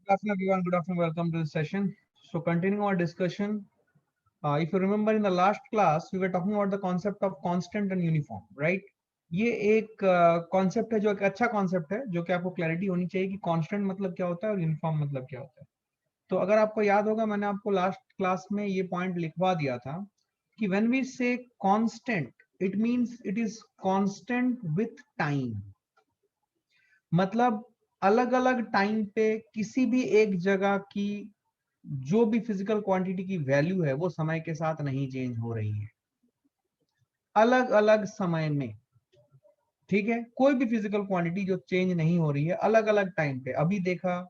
Good afternoon, everyone. Good afternoon. Welcome to this session. So, continuing our discussion, if you remember in the last class, we were talking about the concept of constant and uniform, right? ये एक concept है जो एक अच्छा concept है जो कि आपको क्लैरिटी होनी चाहिए कि कांस्टेंट मतलब क्या होता है और यूनिफॉर्म मतलब क्या होता है। तो अगर आपको याद होगा, मैंने आपको लास्ट क्लास में ये पॉइंट लिखवा दिया था कि व्हेन वी से constant, it means it is constant with time. मतलब अलग अलग टाइम पे किसी भी एक जगह की जो भी फिजिकल क्वांटिटी की वैल्यू है वो समय के साथ नहीं चेंज हो रही है, अलग अलग समय में। ठीक है, कोई भी फिजिकल क्वांटिटी जो चेंज नहीं हो रही है अलग अलग टाइम पे, अभी देखा,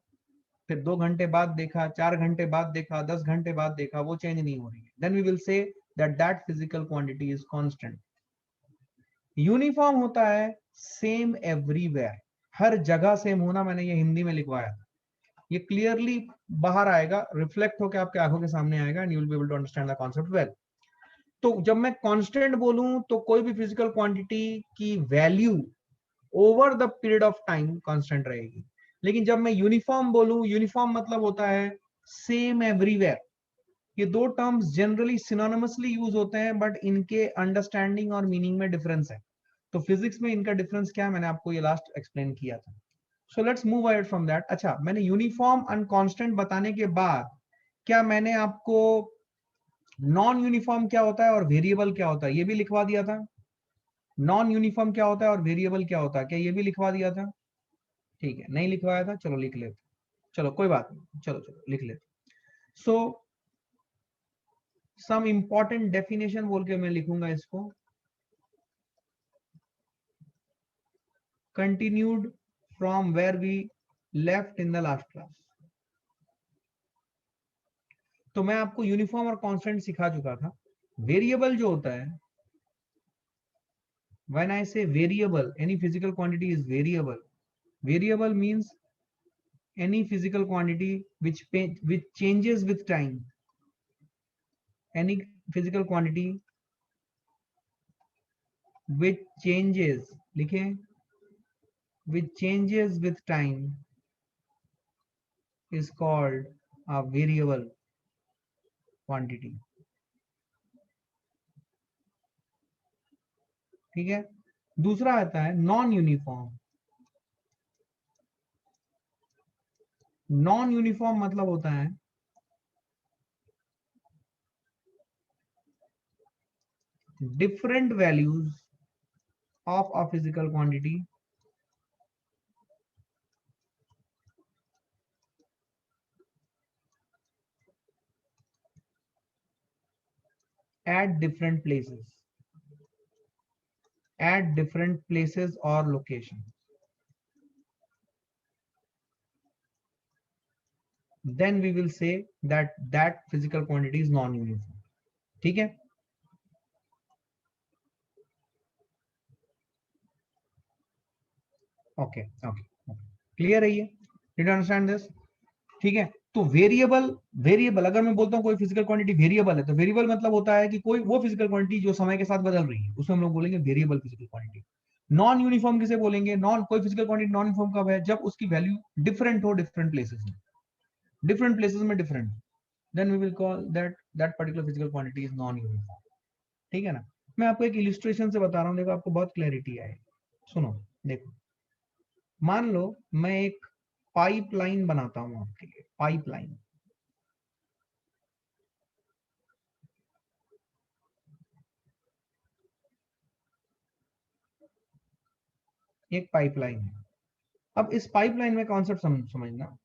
फिर 2 घंटे बाद देखा, 4 घंटे बाद देखा, 10 घंटे बाद देखा, वो चेंज नहीं हो रही है, then we will say that that physical quantity is constant. Uniform होता है सेम एवरीवेयर, हर जगह सेम होना। मैंने ये हिंदी में लिखवाया था, ये क्लियरली बाहर आएगा, रिफ्लेक्ट होकर आपके आंखों के सामने आएगा and you will be able to understand the concept well. तो जब मैं कांस्टेंट बोलूं तो कोई भी फिजिकल क्वांटिटी की value over the period of time constant रहेगी। लेकिन जब मैं यूनिफॉर्म बोलूं, यूनिफॉर्म मतलब होता है सेम एवरीवेयर। ये दो टर्म्स जनरली सिनोनिमसली यूज होते हैं, बट इनके अंडरस्टैंडिंग और मीनिंग में डिफरेंस है। तो फिजिक्स में इनका डिफरेंस क्या है, मैंने आपको ये लास्ट एक्सप्लेन किया था। So let's move ahead from that. अच्छा, मैंने यूनिफॉर्म एंड कांस्टेंट बताने के बाद क्या मैंने आपको नॉन यूनिफॉर्म क्या होता है और वेरिएबल क्या होता है ये भी लिखवा दिया था? नॉन यूनिफॉर्म क्या होता है और वेरिएबल क्या होता है, क्या ये भी लिखवा दिया था? ठीक है, नहीं लिखवाया था, चलो लिख लेते। चलो कोई बात नहीं, चलो चलो लिख लेते। सो सम इंपॉर्टेंट डेफिनेशन बोल के मैं लिखूंगा इसको, continued from where we left in the last class. तो मैं आपको यूनिफॉर्म और कांस्टेंट सिखा चुका था। वेरिएबल जो होता है, व्हेन आई से variable, any physical quantity is variable. Variable means any physical quantity which changes with time, any physical quantity which changes, लिखे, which changes with time is called a variable quantity. ठीक है, दूसरा आता है non uniform. Non uniform मतलब होता है different values of a physical quantity at different places, at different places or locations. Then we will say that that physical quantity is non-uniform. ठीक है, ओके ओके, क्लियर है ये? Did understand this? ठीक है, तो वेरिएबल, वेरिएबल अगर मैं बोलता हूँ कोई फिजिकल क्वांटिटी वेरिएबल है, तो वेरिएबल मतलब होता है कि कोई वो फिजिकल क्वांटिटी जो समय के साथ बदल रही है, उसमें हम लोग बोलेंगे variable physical quantity. Non uniform किसे बोलेंगे? नॉन, कोई फिजिकल क्वांटिटी नॉन यूनिफॉर्म कब है? जब उसकी वैल्यू डिफरेंट हो डिफरेंट प्लेसेस में, डिफरेंट प्लेसेस में different, then we will call that that particular physical quantity is non uniform. ठीक है ना? मैं आपको एक इलिस्ट्रेशन से बता रहा हूँ, देखो आपको बहुत क्लैरिटी आए। सुनो, देखो, मान लो मैं एक पाइपलाइन बनाता हूं आपके लिए, पाइपलाइन। एक पाइपलाइन है। अब इस पाइपलाइन में कॉन्सेप्ट समझना,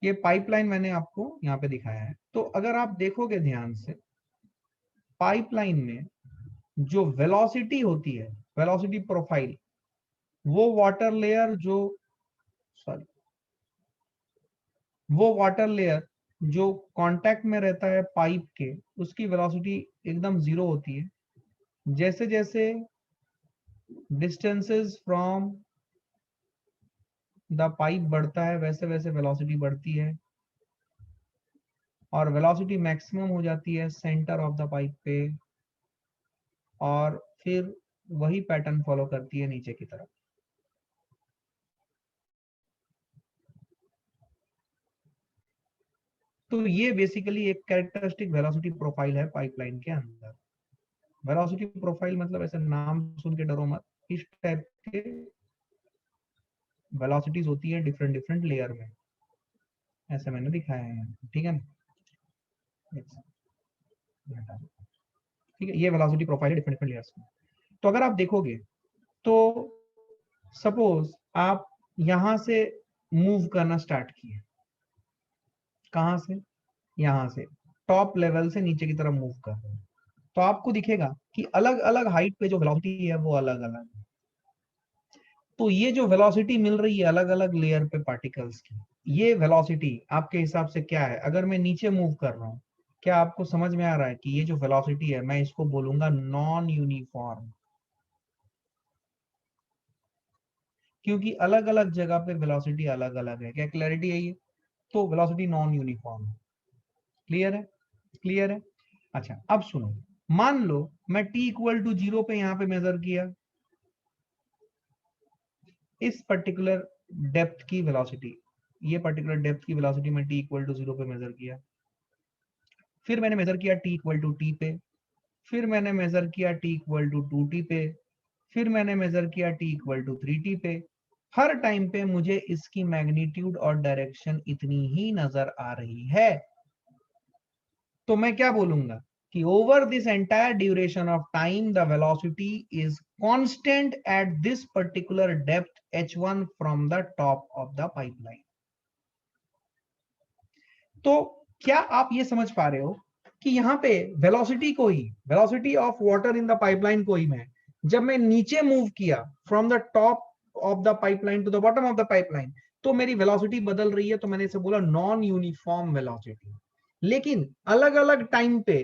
ये पाइपलाइन मैंने आपको यहाँ पे दिखाया है। तो अगर आप देखोगे ध्यान से, पाइपलाइन में जो वेलोसिटी होती है, वेलोसिटी प्रोफाइल, वो वाटर लेयर जो, सॉरी, वो वाटर लेयर जो कांटेक्ट में रहता है पाइप के, उसकी वेलोसिटी एकदम जीरो होती है। जैसे जैसे डिस्टेंसेस फ्रॉम द पाइप बढ़ता है, वैसे वैसे वेलोसिटी बढ़ती है, और वेलोसिटी मैक्सिमम हो जाती है सेंटर ऑफ द पाइप पे, और फिर वही पैटर्न फॉलो करती है नीचे की तरफ। तो ये बेसिकली एक कैरेक्टरिस्टिक वेलोसिटी प्रोफाइल है पाइपलाइन के अंदर। वेलोसिटी प्रोफाइल मतलब ऐसे नाम सुन के डरो मत, इस टाइप के वेलोसिटीज होती है डिफरेंट डिफरेंट लेयर में, ऐसे मैंने दिखाया है, ठीक है ना। ठीक है, ये वेलोसिटी प्रोफाइल है डिफरेंट डिफरेंट लेयर्स में। तो अगर आप देखोगे तो सपोज आप यहां से मूव करना स्टार्ट किए, कहां से, यहां से टॉप लेवल से नीचे की तरफ मूव कर रहे हैं, तो आपको दिखेगा कि अलग अलग हाइट पे जो वेलोसिटी है वो अलग अलग है। तो ये जो वेलोसिटी मिल रही है अलग अलग लेयर पे पार्टिकल्स की, ये वेलोसिटी आपके हिसाब से क्या है? अगर मैं नीचे मूव कर रहा हूं, क्या आपको समझ में आ रहा है कि ये जो वेलोसिटी है मैं इसको बोलूंगा नॉन यूनिफॉर्म, क्योंकि अलग अलग जगह पे वेलोसिटी अलग अलग है। क्या क्लैरिटी है ये? तो वेलोसिटी नॉन यूनिफॉर्म। क्लियर है? क्लियर है। अच्छा अब सुनो, मान लो मैं t इक्वल टू 0 पे यहां पे मेजर किया इस पर्टिकुलर डेप्थ की वेलोसिटी, ये पर्टिकुलर डेप्थ की वेलोसिटी मैं t इक्वल टू 0 पे मेजर किया, फिर मैंने मेजर किया t इक्वल टू t पे, फिर मैंने मेजर किया t इक्वल टू 2t पे, फिर मैंने मेजर किया t इक्वल टू 3t पे। हर टाइम पे मुझे इसकी मैग्नीट्यूड और डायरेक्शन इतनी ही नजर आ रही है। तो मैं क्या बोलूंगा कि over this entire duration of time the velocity is constant at this particular depth h1 from the top of the pipeline. तो क्या आप ये समझ पा रहे हो कि यहां पे वेलोसिटी को ही, velocity of water in the pipeline को ही मैं जब मैं नीचे मूव किया from the top of the pipeline to the bottom of the pipeline, तो मेरी वेलोसिटी बदल रही है। तो मैंने इसे बोला नॉन यूनिफॉर्म वेलोसिटी। लेकिन अलग अलग टाइम पे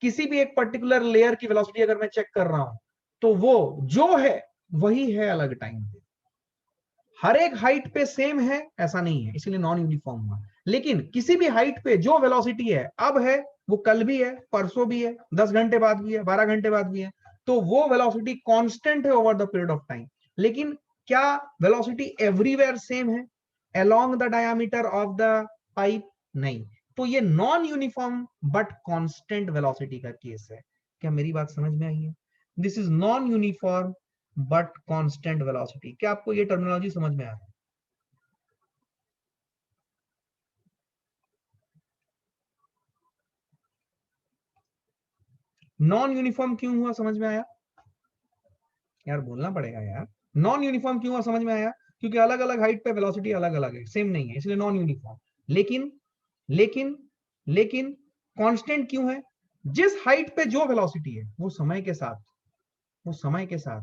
किसी भी एक पर्टिकुलर लेयर की वेलोसिटी अगर मैं चेक कर रहा हूं, तो वो जो है वही है अलग टाइम पे। हर एक हाइट पे सेम है ऐसा नहीं है, इसीलिए नॉन यूनिफॉर्म हुआ। लेकिन किसी भी हाइट पे जो वेलोसिटी है अब है, वो कल भी है, परसों भी है, 10 घंटे बाद भी है, 12 घंटे बाद भी है, तो वो वेलोसिटी कांस्टेंट है over the period of time. लेकिन क्या वेलोसिटी एवरीवेयर सेम है along the diameter of the pipe? नहीं। तो ये non uniform but constant velocity का केस है। क्या मेरी बात समझ में आई है? This is non uniform but constant velocity. क्या आपको ये टर्मिनोलॉजी समझ में आ रहा है? नॉन यूनिफॉर्म क्यों हुआ समझ में आया? यार बोलना पड़ेगा यार। नॉन यूनिफॉर्म क्यों हुआ समझ में आया? क्योंकि अलग अलग हाइट पे वेलोसिटी अलग अलग है, सेम नहीं है, इसलिए नॉन यूनिफॉर्म। लेकिन लेकिन लेकिन कांस्टेंट क्यों है? जिस हाइट पे जो वेलोसिटी है वो समय के साथ, वो समय के साथ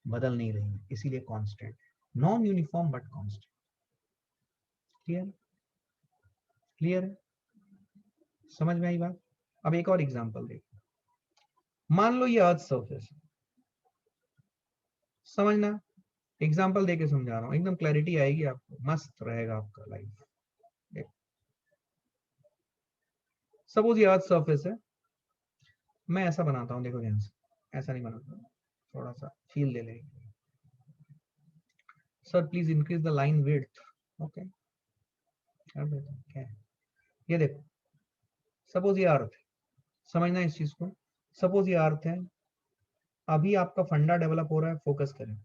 बदल नहीं रही है, इसीलिए constant. Non uniform but constant. Clear? Clear है? समझ में आई बात? अब एक और एग्जांपल देखो। मान लो ये अर्थ सरफेस, समझना, एग्जांपल देके समझा रहा हूं, एकदम क्लैरिटी आएगी आपको, मस्त रहेगा आपका लाइफ। सपोज ये अर्थ सरफेस है, मैं ऐसा बनाता हूं, देखो ध्यान से, ऐसा नहीं बनाता, थोड़ा सा फील ले लेंगे। Sir please increase the line width. Okay, कर देता हूं, क्या है? ये देखो, सपोज ये अर्थ है, समझना इस चीज को। सपोज ये अर्थ है, अभी आपका फंडा डेवलप हो रहा है, फोकस करें।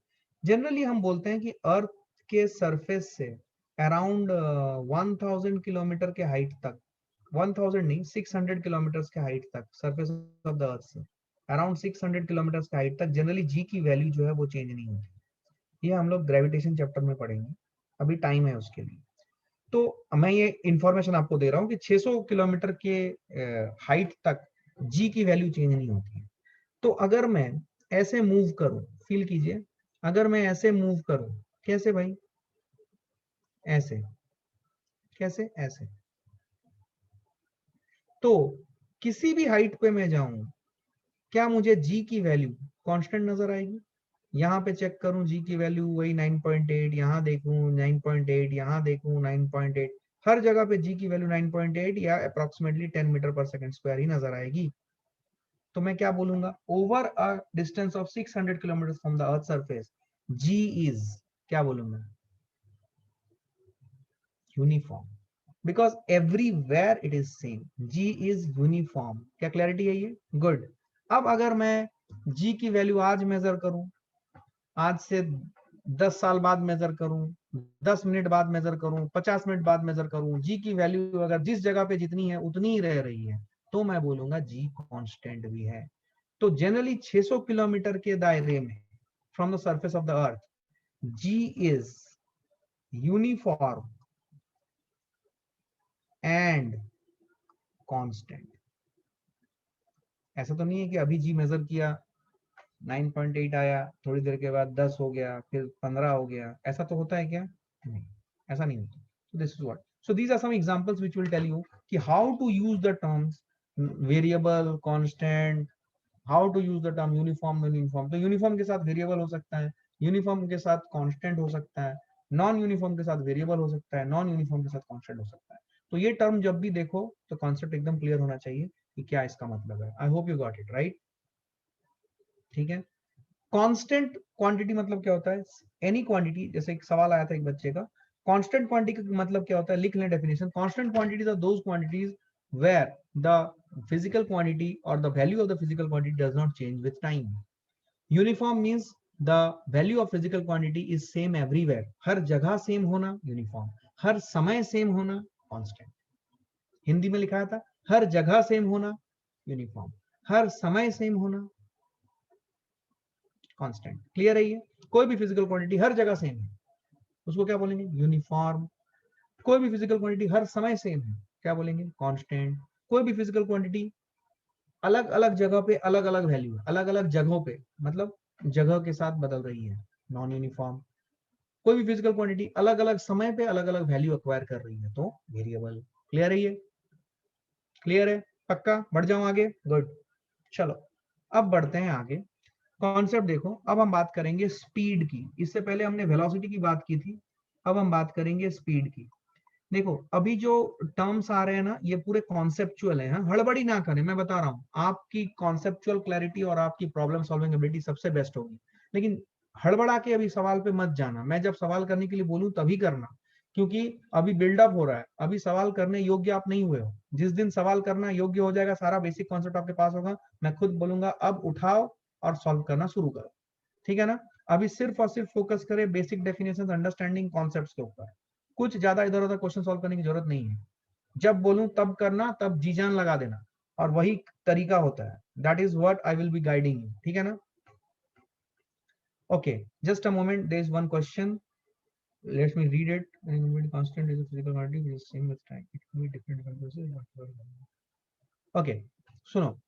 जनरली हम बोलते हैं कि अर्थ के सरफेस से अराउंड 1000 किलोमीटर के हाइट तक, 1000 नहीं, 600 किलोमीटर के हाइट तक, सरफेस ऑफ द अर्थ से अराउंड 600 किलोमीटर के हाइट तक जनरली जी की वैल्यू जो है वो चेंज नहीं होती। ये हम लोग ग्रेविटेशन चैप्टर में पढ़ेंगे, अभी टाइम है उसके लिए। तो मैं ये इंफॉर्मेशन आपको दे रहा हूँ कि 600 किलोमीटर के हाइट तक जी की वैल्यू चेंज नहीं होती है। तो अगर मैं ऐसे मूव करूं, फील कीजिए, अगर मैं ऐसे मूव करूं, कैसे भाई? ऐसे, कैसे? ऐसे। तो किसी भी हाइट पे मैं जाऊं, क्या मुझे जी की वैल्यू कांस्टेंट नजर आएगी? यहां पे चेक करूं जी की वैल्यू वही 9.8, यहां देखूं 9.8, यहां देखूं 9.8, हर जगह पे जी की वैल्यू 9.8 या अप्रोक्सीमेटली 10 मीटर पर सेकंड स्क्वायर ही नजर आएगी। तो मैं क्या बोलूंगा? Over a distance of 600 kilometre from the earth surface, g is, क्या बोलूंगा? Uniform. Because everywhere it is same, g is uniform. क्या क्लैरिटी है ये? गुड। अब अगर मैं जी की वैल्यू आज मेजर करूं, आज से 10 साल बाद मेजर करूं, 10 मिनट बाद मेजर करूं, 50 मिनट बाद मेजर करूं, जी की वैल्यू अगर जिस जगह पे जितनी है उतनी ही रह रही है, तो मैं बोलूंगा जी कांस्टेंट भी है। तो जनरली 600 किलोमीटर के दायरे में from the surface of the earth, g is uniform and constant. ऐसा तो नहीं है कि अभी जी मेजर किया 9.8 आया, थोड़ी देर के बाद 10 हो गया, फिर 15 हो गया, ऐसा तो होता है क्या? नहीं, ऐसा नहीं होता। So this is what. So these are some examples which will tell you कि how to use the terms variable, constant, how to use the term uniform, non-uniform। तो uniform के साथ variable हो सकता है, uniform के साथ constant हो सकता है, नॉन यूनिफॉर्म के साथ वेरिएबल हो सकता है, नॉन यूनिफॉर्म के साथ कांस्टेंट हो सकता है। तो ये टर्म जब भी देखो तो कॉन्सेप्ट एकदम क्लियर होना चाहिए कि क्या इसका मतलब है। I hope you got it right. ठीक है। कांस्टेंट क्वांटिटी मतलब क्या होता है? एनी क्वांटिटी, जैसे एक सवाल आया था एक बच्चे का, कांस्टेंट क्वांटिटी का मतलब क्या होता है? लिख लें definition. Constant quantities are those quantities where the physical quantity or the value of the physical quantity does not change with time. Uniform means the value of physical quantity is same everywhere. हर जगह same होना uniform, हर समय same होना constant. Hindi में लिखा था हर जगह same होना uniform, हर समय सेम होना कांस्टेंट। क्लियर है ये? कोई भी फिजिकल क्वांटिटी हर जगह सेम है, उसको क्या बोलेंगे? यूनिफॉर्म। कोई भी फिजिकल क्वांटिटी हर समय सेम है, क्या बोलेंगे? कांस्टेंट। कोई भी फिजिकल क्वांटिटी अलग अलग जगह पे अलग अलग वैल्यू है, अलग अलग जगहों पे, मतलब जगह के साथ बदल रही है, नॉन यूनिफॉर्म। कोई भी फिजिकल क्वांटिटी अलग अलग समय पे अलग अलग वैल्यू एक्वायर कर रही है, तो वेरिएबल। क्लियर है ये? क्लियर है? पक्का? बढ़ जाऊं आगे? गुड। चलो अब बढ़ते हैं आगे। कॉन्सेप्ट देखो, अब हम बात करेंगे स्पीड की। इससे पहले हमने वेलोसिटी की बात की थी, अब हम बात करेंगे स्पीड की। देखो अभी जो टर्म्स आ रहे हैं ना, ये पूरे कॉन्सेप्चुअल है। हाँ? हड़बड़ी ना करें, मैं बता रहा हूँ, आपकी कॉन्सेप्चुअल क्लैरिटी और आपकी प्रॉब्लम सॉल्विंग एबिलिटी सबसे बेस्ट होगी। लेकिन हड़बड़ा के अभी सवाल पे मत जाना, मैं जब सवाल करने के लिए बोलूं तभी करना, क्योंकि अभी बिल्डअप हो रहा है, अभी सवाल करने योग्य आप नहीं हुए हो। जिस दिन सवाल करना योग्य हो जाएगा, सारा बेसिक कॉन्सेप्ट आपके पास होगा, मैं खुद बोलूंगा अब उठाओ और सॉल्व करना शुरू करो। ठीक है ना? अभी सिर्फ और सिर्फ फोकस करें बेसिक डेफिनेशन, अंडरस्टैंडिंग कॉन्सेप्ट्स के ऊपर। कुछ ज्यादा इधर उधर क्वेश्चन सॉल्व करने की जरूरत नहीं है। जब बोलूं तब करना, तब जी जान लगा देना, और वही तरीका होता है। That is what I will be guiding you. ठीक है ना? Okay, just a moment, there is one question, let's me read it. Constant is a physical quantity which is same with time, it can be different process. Okay सुनो,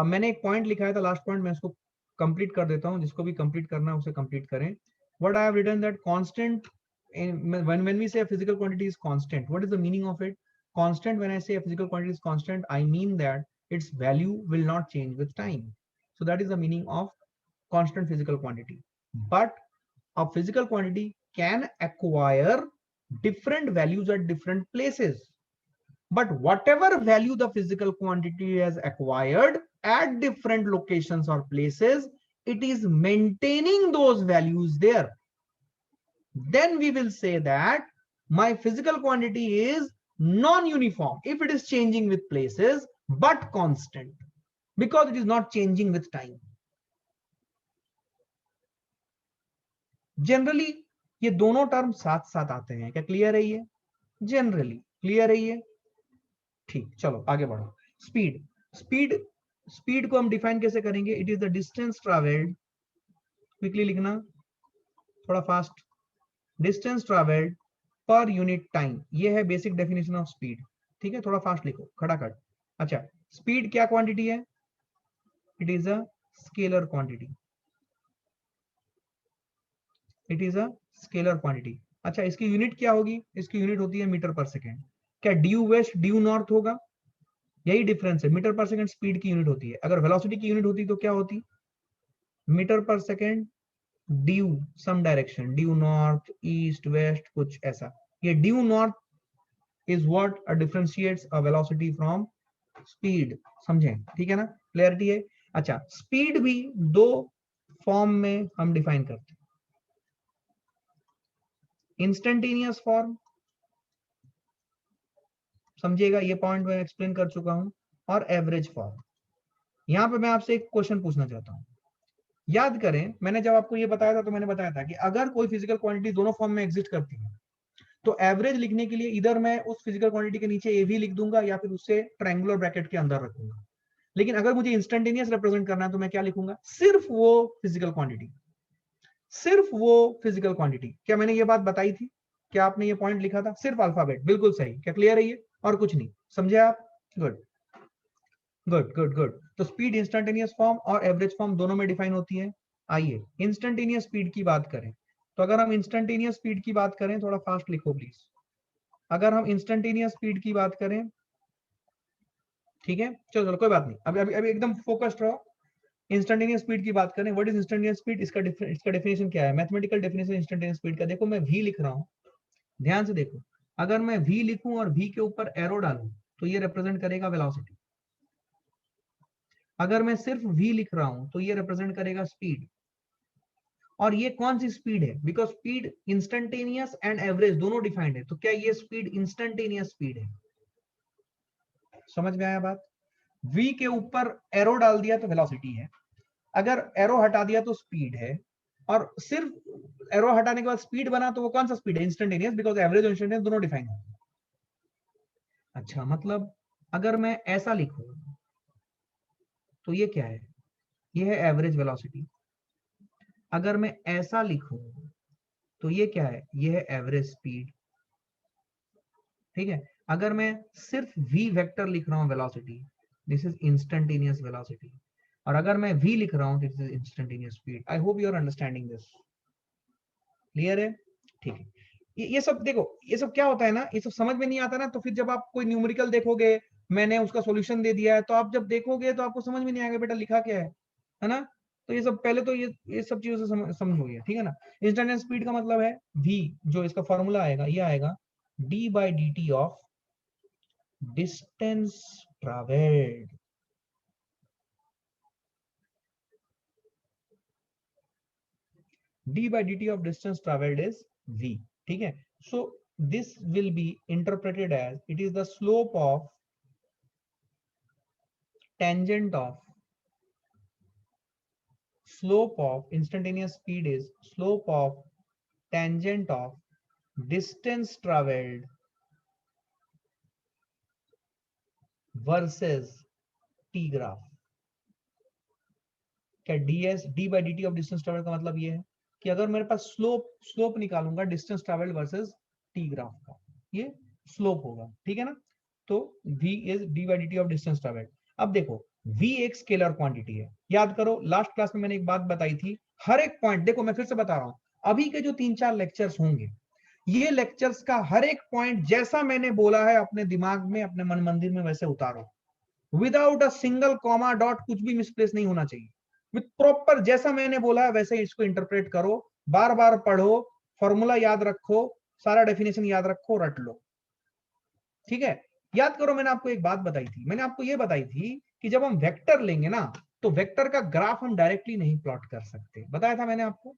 मैंने एक point लिखा था, last point, मैं इसको complete कर देता हूं। जिसको भी कंप्लीट करना है उसे कंप्लीट करें। What I have written that constant when we say a physical quantity is constant, what is the meaning of it? Constant, when I say a physical quantity is constant, I mean that its value will not change with time. So that is the meaning of constant physical quantity. But a physical quantity can acquire different values at different places. But whatever value the physical quantity has acquired at different locations or places, it is maintaining those values there. Then we will say that my physical quantity is non-uniform if it is changing with places, but constant because it is not changing with time. Generally ये दोनों term साथ साथ आते हैं। क्या clear है ये? Generally clear है ये? ठीक, चलो आगे बढ़ो। स्पीड, स्पीड स्पीड को हम डिफाइन कैसे करेंगे? It is the distance travelled, quickly लिखना, थोड़ा fast, distance travelled per unit time, ये है बेसिक डेफिनेशन ऑफ स्पीड। ठीक है, थोड़ा फास्ट लिखो, खड़ाखड़। अच्छा, स्पीड क्या क्वांटिटी है? It is a scalar quantity, it is a scalar quantity. अच्छा, इसकी यूनिट क्या होगी? इसकी यूनिट होती है मीटर पर सेकेंड। क्या ड्यू वेस्ट ड्यू नॉर्थ होगा? यही डिफरेंस है, मीटर पर सेकेंड स्पीड की यूनिट होती है। अगर वेलोसिटी की यूनिट होती तो क्या होती? Metre per second due some direction, due north east west कुछ ऐसा। ये due north is what differentiates a velocity from speed. समझें? ठीक है ना? क्लियरिटी है? अच्छा, स्पीड भी दो फॉर्म में हम डिफाइन करते हैं, इंस्टेंटेनियस फॉर्म समझिएगा, ये पॉइंट मैं एक्सप्लेन कर चुका हूं। और एवरेज फॉर्म, यहां पे मैं आपसे एक क्वेश्चन पूछना चाहता हूं। याद करें, मैंने जब आपको ये बताया था तो मैंने बताया था कि अगर कोई फिजिकल क्वांटिटी दोनों फॉर्म में एग्जिस्ट करती है तो एवरेज लिखने के लिए इधर मैं उस फिजिकल क्वांटिटी के नीचे ए भी लिख दूंगा या फिर उससे ट्रायंगुलर ब्रैकेट के अंदर रखूंगा। लेकिन अगर मुझे इंस्टेंटेनियस रिप्रेजेंट करना है तो मैं क्या लिखूंगा, सिर्फ वो फिजिकल क्वांटिटी, सिर्फ वो फिजिकल क्वांटिटी। क्या मैंने ये बात बताई थी? क्या आपने ये पॉइंट लिखा था? सिर्फ अल्फाबेट, बिल्कुल सही। क्या क्लियर है ये? और कुछ नहीं, समझे आप? Good good good good. तो स्पीड इंस्टेंटेनियस फॉर्म और एवरेज फॉर्म दोनों में डिफाइन होती है। आइए इंस्टेंटेनियस स्पीड की बात करें। तो अगर हम इंस्टेंटेनियस स्पीड की बात करें, थोड़ा फास्ट लिखो प्लीज। अगर हम इंस्टेंटेनियस स्पीड की बात करें, ठीक है, चलो चलो कोई बात नहीं, अभी अभी अभी एकदम फोकस्ड रहो। इंस्टेंटेनियस स्पीड की बात करें, व्हाट इज इंस्टेंटेनियस स्पीड, इसका डेफिनेशन क्या है, मैथमेटिकल डेफिनेशन इंस्टेंटेनियस स्पीड का। देखो मैं v लिख रहा हूं, ध्यान से देखो। अगर मैं v लिखूं और v के ऊपर एरो डालूं तो ये रिप्रेजेंट करेगा वेलोसिटी। अगर मैं सिर्फ v लिख रहा हूं तो ये रिप्रेजेंट करेगा स्पीड। और ये कौन सी स्पीड है? Because speed instantaneous and average दोनों डिफाइंड है, तो क्या ये स्पीड इंस्टेंटेनियस स्पीड है? समझ में आया बात? v के ऊपर एरो डाल दिया तो वेलोसिटी है, अगर एरो हटा दिया तो स्पीड है, और सिर्फ एरो हटाने के बाद स्पीड बना तो वो कौन सा स्पीड है? इंस्टेंटेनियस, बिकॉज एवरेज और इंस्टेंटेनियस दोनों डिफाइन है। अच्छा, मतलब अगर मैं ऐसा लिखूं तो ये क्या है? ये है एवरेज वेलोसिटी। अगर मैं ऐसा लिखूं तो ये क्या है? ये है एवरेज स्पीड। ठीक है, अगर मैं सिर्फ v वेक्टर लिख रहा हूं velocity, this is instantaneous velocity. और अगर मैं v लिख रहा हूं, this is instantaneous speed. I hope you are understanding this. Clear है? ठीक है। ये सब देखो, ये सब क्या होता है ना, ये सब समझ में नहीं आता ना, तो फिर जब आप कोई न्यूमेरिकल देखोगे, मैंने उसका सॉल्यूशन दे दिया है, तो आप जब देखोगे तो आपको समझ में नहीं आएगा बेटा लिखा क्या है ना। तो ये सब पहले तो ये सब चीजों से समझोगे, ठीक है ना। इंस्टेंटेनियस स्पीड का मतलब है v, जो इसका फॉर्मूला आएगा ये आएगा d by d t of distance travelled. d by dt of distance traveled is v, ठीक है। so this will be interpreted as it is the slope of tangent of instantaneous speed is slope of tangent of distance traveled versus t graph. क्या d by dt of distance traveled का मतलब ये है कि अगर मेरे पास slope निकालूंगा distance travelled versus t graph का, ये स्लोप होगा, ठीक है ना। तो v is d by dt of distance traveled। अब देखो v एक स्केलर क्वांटिटी है, याद करो लास्ट क्लास में मैंने एक बात बताई थी। हर एक पॉइंट, देखो मैं फिर से बता रहा हूं, अभी के जो 3-4 लेक्चर्स होंगे, ये लेक्चर्स का हर एक पॉइंट जैसा मैंने बोला है अपने दिमाग में, अपने मन मंदिर में वैसे उतारो, without a single comma dot, कुछ भी मिसप्लेस नहीं होना चाहिए। विथ प्रॉपर जैसा मैंने बोला है वैसे इसको इंटरप्रेट करो, बार बार पढ़ो, फॉर्मूला याद रखो, सारा डेफिनेशन याद रखो, रट लो, ठीक है। याद करो, मैंने आपको एक बात बताई थी, मैंने आपको यह बताई थी कि जब हम वेक्टर लेंगे ना, तो वेक्टर का ग्राफ हम डायरेक्टली नहीं प्लॉट कर सकते। बताया था मैंने आपको,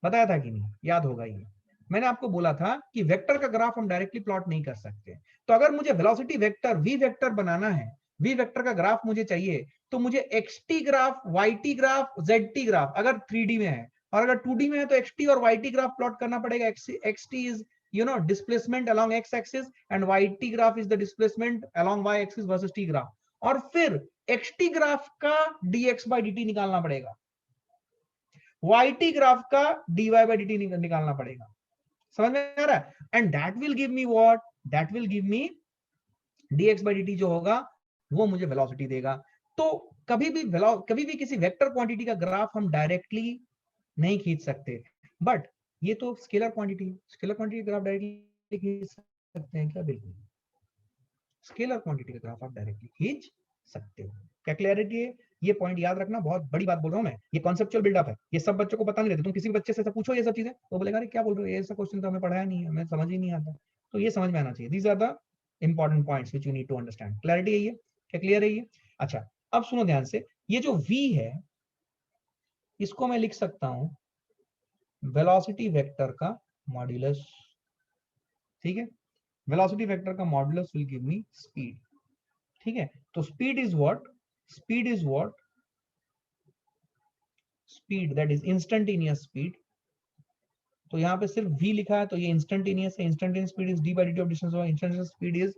बताया था कि नहीं? याद होगा ये, मैंने आपको बोला था कि वेक्टर का ग्राफ हम डायरेक्टली प्लॉट नहीं कर सकते। तो अगर मुझे वेलोसिटी वेक्टर v वेक्टर बनाना है, v वेक्टर का ग्राफ मुझे चाहिए, तो मुझे xt graph, yt graph, zt graph अगर 3D में है, और अगर 2D में है तो xt और yt ग्राफ प्लॉट करना पड़ेगा। xt is displacement along x axis and yt graph is the displacement along y axis versus t graph. और फिर xt ग्राफ का dx by dt निकालना पड़ेगा, yt ग्राफ का dy by dt निकालना पड़ेगा। समझ में आ रहा है? And that will give me what, that will give me dx by dt जो होगा वो मुझे वेलोसिटी देगा। तो कभी भी किसी वेक्टर क्वांटिटी का ग्राफ हम डायरेक्टली नहीं खींच सकते, बट ये तो स्केलर क्वांटिटी है, स्केलर क्वांटिटी का ग्राफ डायरेक्टली खींच सकते हैं क्या? बिल्कुल, स्केलर क्वांटिटी का ग्राफ आप डायरेक्टली खींच सकते हो। क्या क्लियरिटी है? ये पॉइंट याद रखना, बहुत बड़ी बात बोल रहा हूं मैं, ये कॉन्सेप्चुअल बिल्डअप है, ये सब बच्चों को पता नहीं रहता। तुम किसी भी बच्चे से पूछो ये सब चीजें, वो बोलेगा अरे क्या बोल रहे हो, ये सब क्वेश्चन तो हमें पढ़ाया नहीं है, हमें समझ ही नहीं आता। तो ये समझ में आना चाहिए, these are the important points which you need to understand. Clarity है ये? क्या क्लियर है ये? अच्छा, अब सुनो ध्यान से, ये जो v है इसको मैं लिख सकता हूं वेलोसिटी वेक्टर का मॉड्यूलस, ठीक है। वेलोसिटी वेक्टर का modulus will give me speed. ठीक है, तो speed is what, speed is what, speed that is instantaneous speed. तो यहाँ पे सिर्फ v लिखा है तो ये इंस्टेंटेनियस है, instantaneous speed is d by dt of distance, instantaneous speed is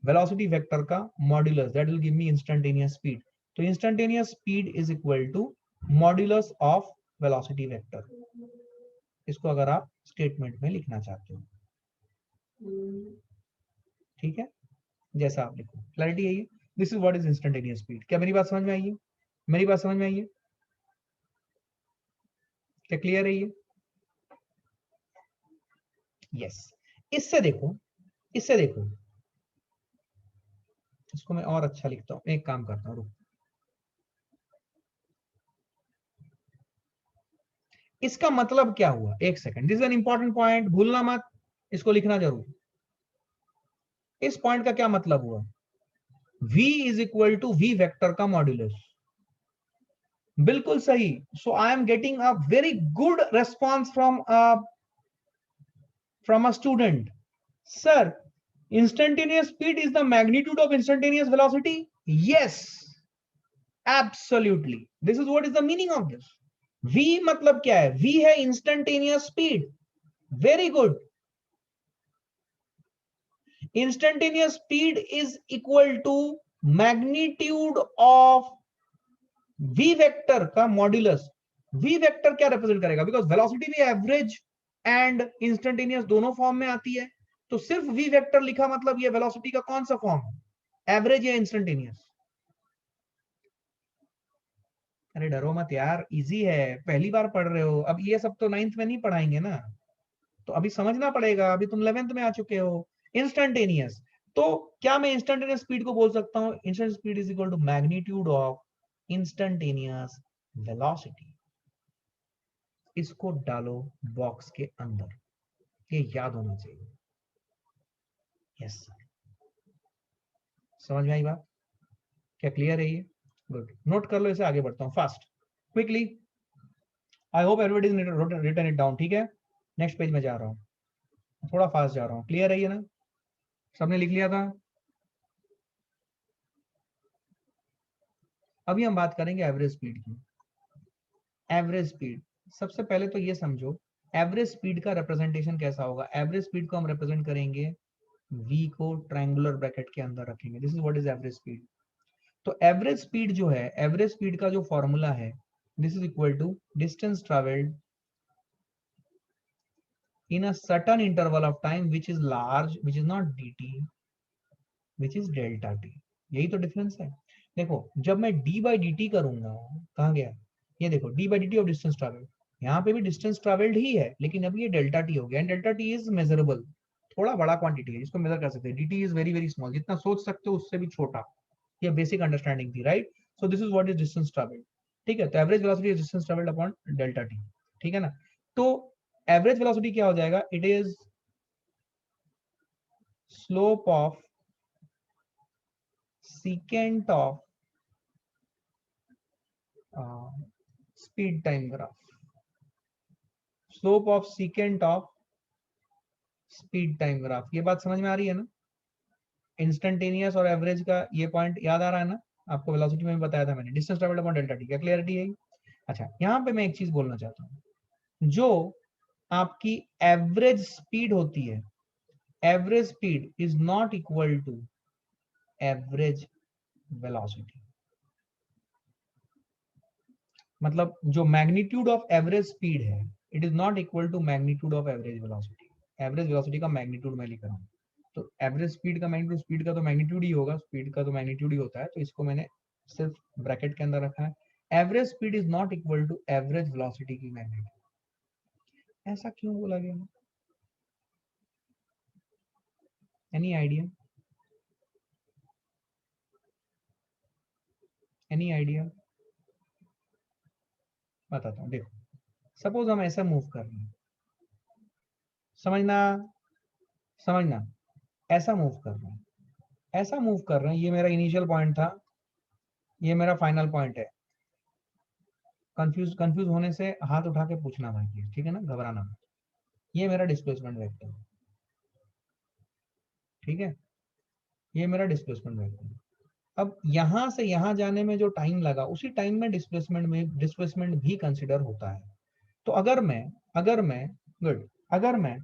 velocity vector का modulus that will give me instantaneous speed. तो instantaneous speed is equal to modulus of velocity vector, इसको अगर आप स्टेटमेंट में लिखना चाहते हो। ठीक है, जैसा आप लिखो, क्लैरिटी है ये, this is what is instantaneous speed. क्या मेरी बात समझ में आई है, मेरी बात समझ में आई है, क्या क्लियर है ये? यस। इससे देखो, इससे देखो, इसको मैं और अच्छा लिखता हूं, एक काम करता हूं, इसका मतलब क्या हुआ, एक second, this is an important point, भूलना मत, इसको लिखना जरूर। इस पॉइंट का क्या मतलब हुआ, v is equal to v vector का मॉड्यूलस, बिल्कुल सही। So I am getting a very good response from a student, sir instantaneous speed is the magnitude of instantaneous velocity. Yes, absolutely, this is what is the meaning of this। v मतलब क्या है, v है instantaneous speed, very good। instantaneous speed is equal to magnitude of v vector का modulus. v vector क्या represent करेगा, because velocity भी average and instantaneous दोनों form में आती है, तो सिर्फ v वेक्टर लिखा मतलब ये वेलोसिटी का कौन सा फॉर्म है, एवरेज या इंस्टेंटेनियस। अरे डरो मत यार, इजी है, पहली बार पढ़ रहे हो, अब ये सब तो 9th में नहीं पढ़ाएंगे ना, तो अभी समझना पड़ेगा, अभी तुम 11th में आ चुके हो। इंस्टेंटेनियस, तो क्या मैं इंस्टेंटेनियस स्पीड को बोल सकता हूँ, instantaneous speed is equal to magnitude of instantaneous velocity. इसको डालो बॉक्स के अंदर, ये याद होना चाहिए। यस सर, समझ में आई बात, क्या क्लियर है ये? गुड, नोट कर लो इसे, आगे बढ़ता हूँ fast quickly. I hope everybody written it down. ठीक है, नेक्स्ट पेज में जा रहा हूँ, थोड़ा फास्ट जा रहा हूँ, क्लियर है ये ना, सबने लिख लिया था? अभी हम बात करेंगे एवरेज स्पीड की। एवरेज स्पीड, सबसे पहले तो ये समझो एवरेज स्पीड का रिप्रेजेंटेशन कैसा होगा। एवरेज स्पीड को हम रिप्रेजेंट करेंगे, v को ट्रायंगुलर ब्रैकेट के अंदर रखेंगे, this is what is average speed. तो एवरेज स्पीड जो है, एवरेज स्पीड का जो फॉर्मूला है, this is equal to distance travelled in a certain interval of time which is large, which is not dt, which is delta t। यही तो difference है। देखो जब मैं d by dt करूंगा, कहाँ गया, ये देखो d by dt of distance travelled, यहाँ पे भी डिस्टेंस ट्रेवल्ड ही है, लेकिन अब ये डेल्टा टी हो गया, and delta t is measurable, थोड़ा बड़ा क्वांटिटी है, इसको मेजर कर सकते हैं। dt is very very small, जितना सोच सकते हो उससे भी छोटा, ये बेसिक अंडरस्टैंडिंग थी, right? So this is what is distance travelled. ठीक है, तो average velocity is distance travelled upon delta T. ठीक है ना, तो एवरेज वेलोसिटी क्या हो जाएगा, it is slope of secant of speed time graph, slope of secant of speed time graph. ये बात समझ में आ रही है ना, इंस्टेंटेनियस और एवरेज का ये पॉइंट याद आ रहा है ना, आपको वेलोसिटी में भी बताया था मैंने, distance travelled upon delta T, क्या क्लियरिटी है? अच्छा, यहाँ पे मैं एक चीज बोलना चाहता हूँ, जो आपकी एवरेज स्पीड होती है, average speed is not equal to average velocity. मतलब जो मैग्नीट्यूड ऑफ एवरेज स्पीड है, it is not equal to magnitude of average velocity. Average velocity का मैग्नीट्यूड मैं लिख रहा हूँ, तो एवरेज स्पीड का मैग्नीट्यूड, स्पीड का तो मैग्नीट्यूड ही होगा, स्पीड का तो मैग्नीट्यूड ही होता है, तो इसको मैंने सिर्फ ब्रैकेट के अंदर रखा है। Average speed is not equal to average velocity की मैग्नीट्यूड। ऐसा क्यों बोला गया, एनी आइडिया, एनी आइडिया? बताता हूँ, देखो सपोज हम ऐसा मूव कर रहे हैं, समझना समझना, ऐसा मूव कर रहे हैं, ऐसा मूव कर रहे हैं, ये मेरा इनिशियल पॉइंट था, ये मेरा फाइनल पॉइंट है। कंफ्यूज होने से हाथ उठा के पूछना भाई, ठीक है ना, घबराना मत। ये मेरा डिस्प्लेसमेंट वेक्टर है, ठीक है, ये मेरा डिस्प्लेसमेंट वेक्टर है। अब यहां से यहां जाने में जो टाइम लगा उसी टाइम में डिस्प्लेसमेंट भी कंसिडर होता है। तो अगर मैं गुड, अगर मैं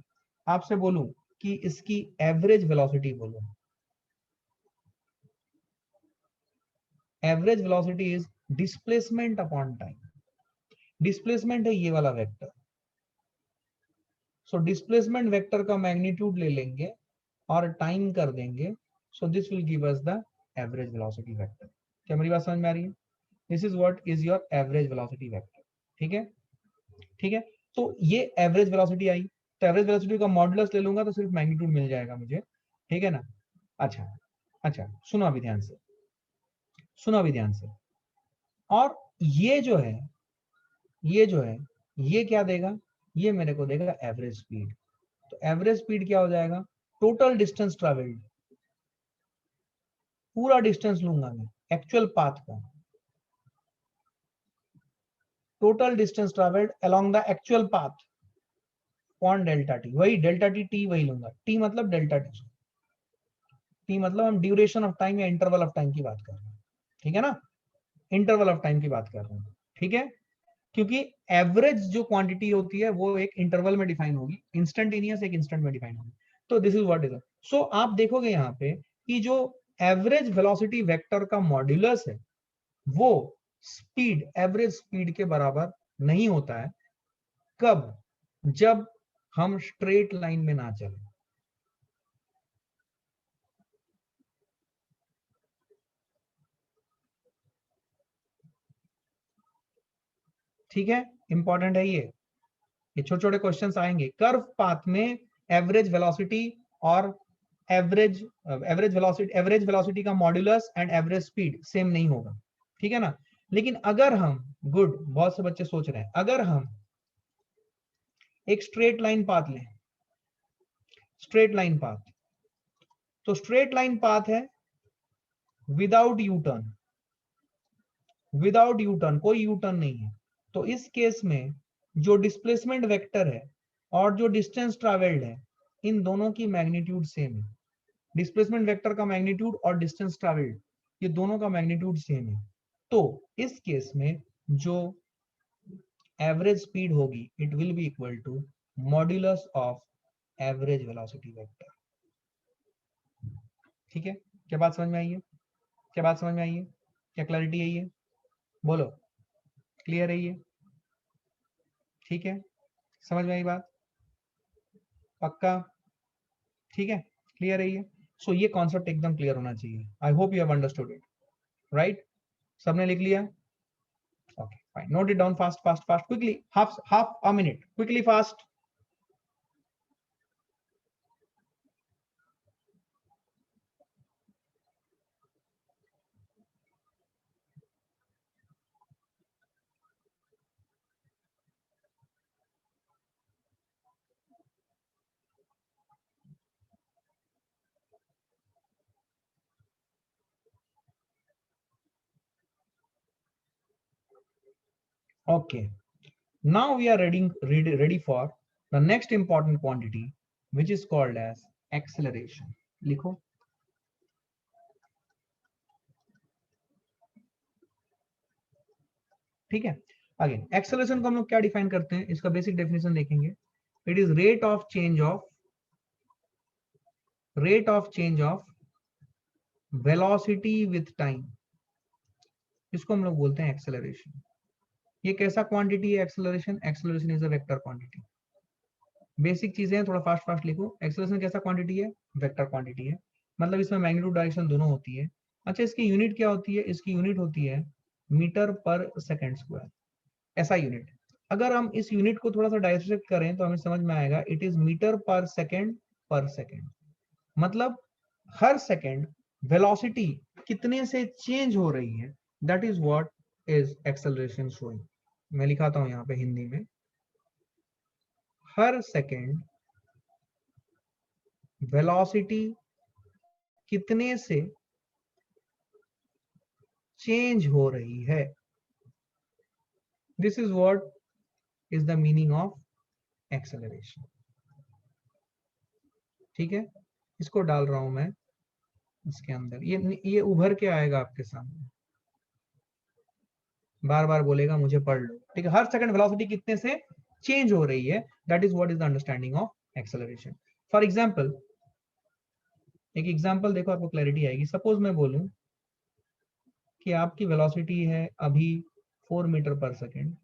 आपसे बोलूं कि इसकी एवरेज वेलोसिटी बोलूं, average velocity is displacement upon time. Displacement है ये वाला वेक्टर, सो डिस्प्लेसमेंट वेक्टर का मैग्नीट्यूड ले लेंगे और टाइम कर देंगे, so this will give us the average velocity vector. क्या मेरी बात समझ में आ रही है? This is what is your average velocity vector. ठीक है, ठीक है। तो ये एवरेज वेलोसिटी आई, तो एवरेज वेलोसिटी का मॉडुलस ले लूंगा तो सिर्फ मैग्नीट्यूड मिल जाएगा मुझे। ठीक है ना? अच्छा, अच्छा, सुनो अभी ध्यान से, सुनो अभी ध्यान से। और ये जो है, ये जो है, ये क्या देगा? ये मेरे को देगा एवरेज स्पीड। तो एवरेज स्पीड क्या हो जाएगा? टोटल डिस्टेंस ट्रेवल्ड, पूरा डिस्टेंस लूंगा मैं, एक्चुअल पाथ का, total distance travelled along the actual path upon delta T. वही डेल्टा टी वही लूंगा, टी मतलब डेल्टा टी मतलब हम ड्यूरेशन ऑफ टाइम या इंटरवल ऑफ टाइम की बात कर रहे हैं। ठीक है ना? इंटरवल ऑफ टाइम की बात कर रहे हैं। ठीक है, क्योंकि एवरेज जो क्वांटिटी होती है वो एक इंटरवल में डिफाइन होगी, इंस्टेंटेनियस एक इंस्टेंट में डिफाइन होगी। तो दिस इज व्हाट इज। सो आप देखोगे यहाँ पे कि जो एवरेज वेलोसिटी वेक्टर का मॉड्यूलस है वो स्पीड, एवरेज स्पीड के बराबर नहीं होता है। कब? जब हम स्ट्रेट लाइन में ना चले। ठीक है, इंपॉर्टेंट है ये छोटे छोटे क्वेश्चंस आएंगे। कर्व पाथ में एवरेज वेलोसिटी और एवरेज वेलोसिटी का modulus and average speed same नहीं होगा। ठीक है ना? लेकिन अगर हम, गुड, बहुत से बच्चे सोच रहे हैं, अगर हम एक स्ट्रेट लाइन पाथ लें, स्ट्रेट लाइन पाथ, तो स्ट्रेट लाइन पाथ है without U turn, without U turn, कोई यू टर्न नहीं है। तो इस केस में जो डिस्प्लेसमेंट वेक्टर है और जो डिस्टेंस ट्रेवल्ड है, इन दोनों की मैग्नीट्यूड सेम है। डिस्प्लेसमेंट वेक्टर का मैग्नीट्यूड और डिस्टेंस ट्रेवल्ड, ये दोनों का मैग्नीट्यूड सेम है। तो इस केस में जो एवरेज स्पीड होगी it will be equal to modulus of average velocity vector. ठीक है, क्या बात समझ में आई है? क्या बात समझ में आई है? क्या क्लैरिटी है ये? बोलो, क्लियर है ये? ठीक है, समझ में आई बात? पक्का? ठीक है, क्लियर है ये? सो ये कॉन्सेप्ट एकदम क्लियर होना चाहिए। आई hope you have understood it, right? सबने लिख लिया? Okay, fine. Note it down fast, fast, fast, quickly. Half a minute. Quickly, fast. Okay. Now we are ready for the next important quantity, which is called as acceleration. लिखो। ठीक है, again acceleration को हम लोग क्या define करते हैं, इसका बेसिक डेफिनेशन देखेंगे। It is rate of change of velocity with time, इसको हम लोग बोलते हैं एक्सेलरेशन। ये कैसा क्वांटिटी है acceleration? Acceleration is a vector quantity. Basic चीजें हैं, थोड़ा फास्ट फास्ट लिखो। एक्सेलरेशन कैसा क्वांटिटी है? वेक्टर क्वांटिटी है, मतलब इसमें मैग्नीट्यूड डायरेक्शन दोनों होती है। अच्छा, इसकी यूनिट क्या होती है? इसकी यूनिट होती है मीटर पर सेकंड स्क्वायर, ऐसा यूनिट। अगर हम इस यूनिट को थोड़ा सा डायसेक्ट करें तो हमें समझ में आएगा, इट इज मीटर पर सेकंड। मतलब हर सेकंड वेलोसिटी कितने से चेंज हो रही है, that is what is acceleration showing. मैं लिखाता हूं यहाँ पे हिंदी में, हर सेकंड वेलोसिटी कितने से चेंज हो रही है, this is what is the meaning of acceleration. ठीक है, इसको डाल रहा हूं मैं इसके अंदर, ये उभर के आएगा आपके सामने, बार बार बोलेगा मुझे पढ़ लो, ठीक है। हर सेकंड वेलोसिटी कितने से चेंज हो रही है, that is what is the understanding of acceleration. For example, एक एग्जांपल देखो, आपको क्लैरिटी आएगी। सपोज मैं बोलूं कि आपकी वेलोसिटी है अभी 4 मीटर पर सेकेंड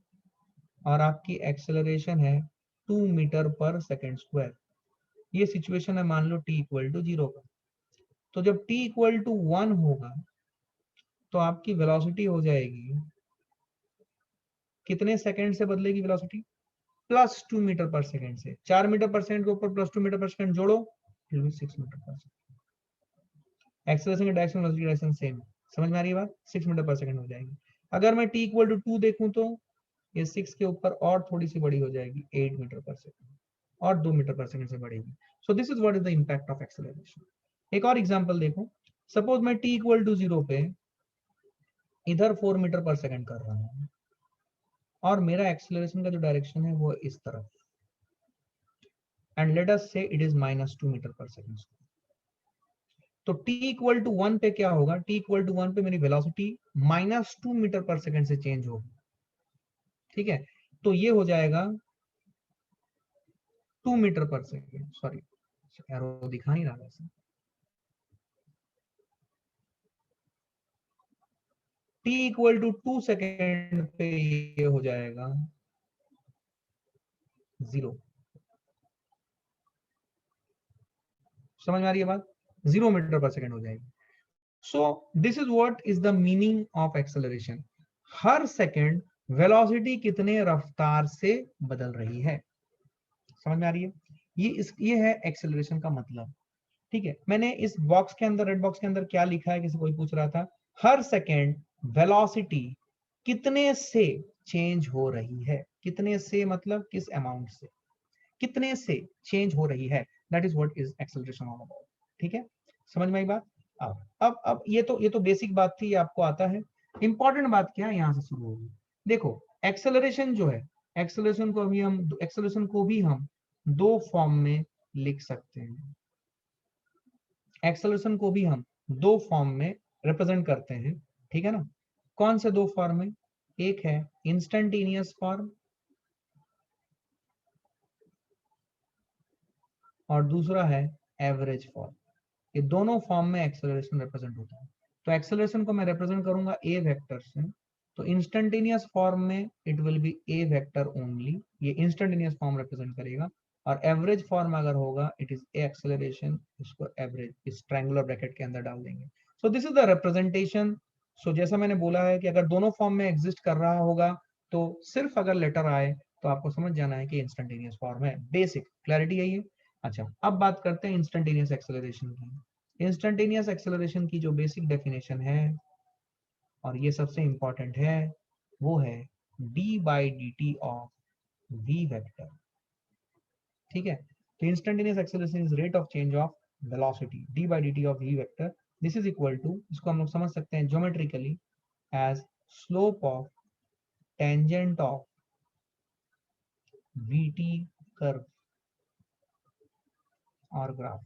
और आपकी एक्सेलरेशन है 2 मीटर पर सेकेंड स्क्वायर। ये सिचुएशन है मान लो t इक्वल टू 0 का। तो जब t इक्वल टू 1 होगा तो आपकी वेलोसिटी हो जाएगी, कितने सेकंड से बदलेगी वेलोसिटी, +2 मीटर पर सेकंड से। 4 मीटर पर सेकंड के ऊपर +2 मीटर पर सेकंड जोड़ो, 6 मीटर पर सेकंड। एक्सेलरेशन का डायरेक्शन वेलोसिटी डायरेक्शन सेम, समझ में आ रही है बात, 6 मीटर पर सेकंड हो जाएगी। अगर मैं t इक्वल टू 2 देखूं तो ये 6 के ऊपर और थोड़ी सी बड़ी हो जाएगी, 8 मीटर पर सेकंड, और 2 मीटर पर सेकंड से बढ़ेगी। सो this is what is the impact of acceleration. एक और एग्जांपल देखो, सपोज मैं t इक्वल टू 0 पे इधर 4 मीटर पर सेकंड कर रहा हूं और मेरा एक्सेलरेशन का जो डायरेक्शन है वो इस तरफ, एंड लेट अस से इट इज -2 मीटर पर सेकंड। तो t इक्वल टू 1 पे क्या होगा, t इक्वल टू 1 पे मेरी वेलोसिटी -2 मीटर पर सेकंड से चेंज होगी, ठीक है। तो ये हो जाएगा 2 मीटर पर सेकंड, सॉरी एरो दिखा नहीं रहा वैसे, t इक्वल टू 2 सेकंड पे ये हो जाएगा 0। समझ में आ रही है बात, 0 मीटर पर सेकंड हो जाएगी। सो this is what is the meaning of acceleration. Her second velocity कितने रफ्तार से बदल रही है, समझ में आ रही है। ये है एक्सेलरेशन का मतलब, ठीक है। मैंने इस बॉक्स के अंदर, रेड बॉक्स के अंदर क्या लिखा है, किसी कोई पूछ रहा था, हर सेकंड वेलोसिटी कितने से चेंज हो रही है। कितने से मतलब किस अमाउंट से, कितने से चेंज हो रही है, that is what is acceleration all about, ठीक है। समझ में आई बात। अब ये तो बेसिक बात थी, ये आपको आता है। इंपॉर्टेंट बात क्या है, यहां से शुरू होगी। देखो एक्सेलरेशन जो है, एक्सेलरेशन को भी हम दो फॉर्म में लिख सकते हैं। एक्सेलरेशन को भी हम दो फॉर्म में रिप्रेजेंट करते हैं, ठीक है ना। कौन से दो फॉर्म में, एक है इंस्टेंटेनियस फॉर्म और दूसरा है एवरेज फॉर्म। ये दोनों फॉर्म में एक्सेलरेशन रिप्रेजेंट होता है। तो एक्सेलरेशन को मैं रिप्रेजेंट करूंगा ए वेक्टर से, तो इंस्टेंटेनियस फॉर्म में it will be a vector only, ये इंस्टेंटेनियस फॉर्म रिप्रेजेंट करेगा। और एवरेज फॉर्म अगर होगा इट इज ए एक्सेलरेशन, इसको एवरेज इस ट्रायंगुलर ब्रैकेट के अंदर डाल देंगे। So this is the representation. So जैसा मैंने बोला है कि अगर दोनों फॉर्म में एग्जिस्ट कर रहा होगा तो सिर्फ अगर लेटर आए तो आपको समझ जाना है कि इंस्टेंटेनियस फॉर्म है। बेसिक क्लैरिटी है ये। अच्छा, अब बात करते हैं इंस्टेंटेनियस एक्सेलरेशन की। इंस्टेंटेनियस एक्सेलरेशन की जो बेसिक डेफिनेशन है, और ये सबसे इंपॉर्टेंट है, वो है d/dt ऑफ v वेक्टर, ठीक है। तो instantaneous acceleration is rate of change of velocity, d/dt of v vector. This is equal to, इसको हम लोग समझ सकते हैं geometrically as slope of tangent of vt curve और ग्राफ।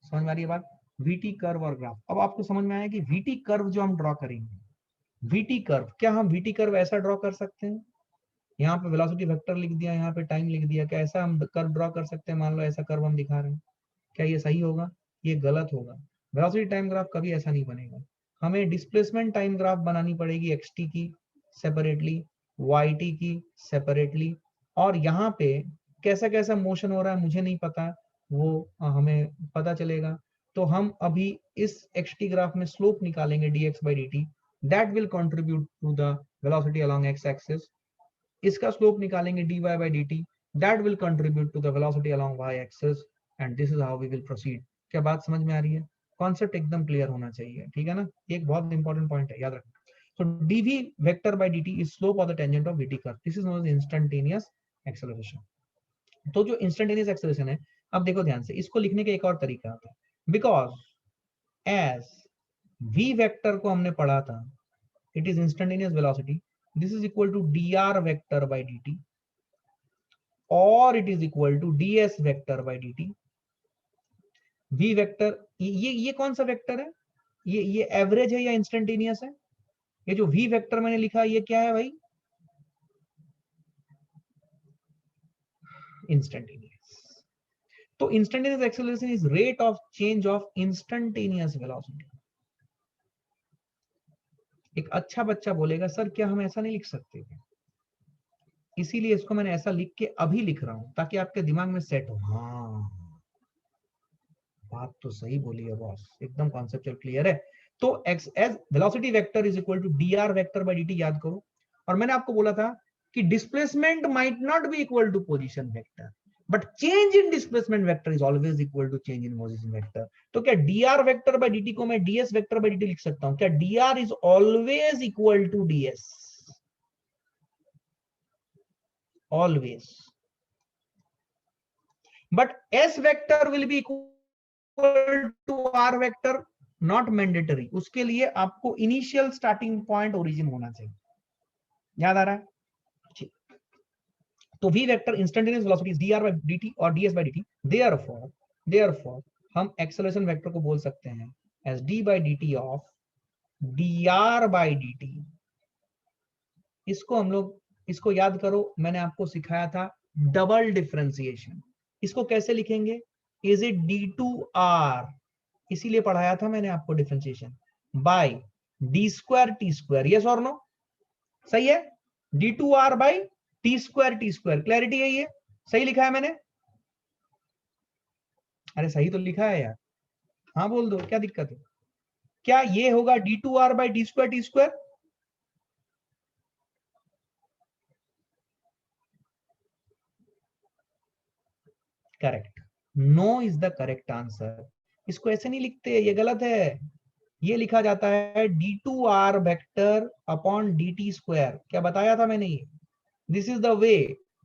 समझ में आ रही है बात, vt कर्व और ग्राफ। अब आपको समझ में आया कि vt कर्व जो हम ड्रॉ करेंगे, vt कर्व, क्या हम vt कर्व ऐसा ड्रॉ कर सकते हैं, यहाँ पे वेलोसिटी वेक्टर लिख दिया, यहाँ पे टाइम लिख दिया, क्या ऐसा हम कर्व ड्रॉ कर सकते हैं। मान लो ऐसा कर्व हम दिखा रहे हैं, क्या ये सही होगा, ये गलत होगा। वेलोसिटी टाइम ग्राफ कभी ऐसा नहीं बनेगा। हमें डिस्प्लेसमेंट टाइम ग्राफ बनानी पड़ेगी, xt की सेपरेटली, yt की सेपरेटली, और यहाँ पे कैसा कैसा मोशन हो रहा है मुझे नहीं पता, वो हमें पता चलेगा। तो हम अभी इस xt ग्राफ में स्लोप निकालेंगे dx/dt, that will contribute to the velocity along x axis. इसका स्लोप निकालेंगे dy/dt, that will contribute to the velocity along y axis, and this is how we will proceed. क्या बात समझ में आ रही है, कॉन्सेप्ट एकदम क्लियर होना चाहिए, ठीक है ना। एक बहुत इंपॉर्टेंट पॉइंट है, याद रखना। So dv vector by dt is slope of the tangent of vt curve. This is known as instantaneous acceleration. तो जो इंस्टेंटेनियस एक्सेलरेशन है, अब देखो ध्यान से, इसको लिखने का एक और तरीका आता है। बिकॉज एज v वेक्टर को हमने पढ़ा था, it is instantaneous velocity, this is equal to dr vector by dt, और it is equal to ds vector by dt। v vector, ये कौन सा वेक्टर है? ये एवरेज है या इंस्टेंटेनियस है? ये जो v वेक्टर मैंने लिखा ये क्या है भाई? इंस्टेंटेनियस। तो instantaneous acceleration is rate of change of instantaneous velocity. एक अच्छा बच्चा बोलेगा सर क्या हम ऐसा नहीं लिख सकते? इसीलिए इसको मैंने ऐसा लिख के अभी लिख रहा हूं ताकि आपके दिमाग में सेट हो। हाँ, बात तो सही बोली है बॉस, एकदम कॉन्सेप्चुअल क्लियर है। तो x as velocity vector is equal to d r vector by d t, याद करो। और मैंने आपको बोला था कि displacement might not be equal to position vector, but change in displacement vector is always equal to change in position vector. तो क्या d r vector by d t को मैं ds vector by d t लिख सकता हूं? क्या d r is always equal to ds? Always. But s vector will be equal to r vector, not mandatory. उसके लिए आपको इनिशियल स्टार्टिंग पॉइंट ओरिजिन होना चाहिए। याद आ रहा है? ठीक। तो v vector instantaneous velocity is dr by dt और ds by dt। देयरफॉर हम एक्सेलरेशन वेक्टर को बोल सकते हैं as d by dt of dr by dt। इसको हम लोग, इसको याद करो, मैंने आपको सिखाया था डबल डिफरेंशिएशन। इसको कैसे लिखेंगे? इज इट d2r, इसीलिए पढ़ाया था मैंने आपको differentiation, by d square t square. Yes और नो? सही है? d2r by t square t square. Clarity है? ये सही लिखा है मैंने? अरे सही तो लिखा है यार, हाँ बोल दो, क्या दिक्कत है? क्या ये होगा d2r by d square t square? Correct. No is the correct answer. इसको ऐसे नहीं लिखते, ये गलत है। ये लिखा जाता है d2r vector upon dt square. क्या बताया था मैंने? ये this is the way,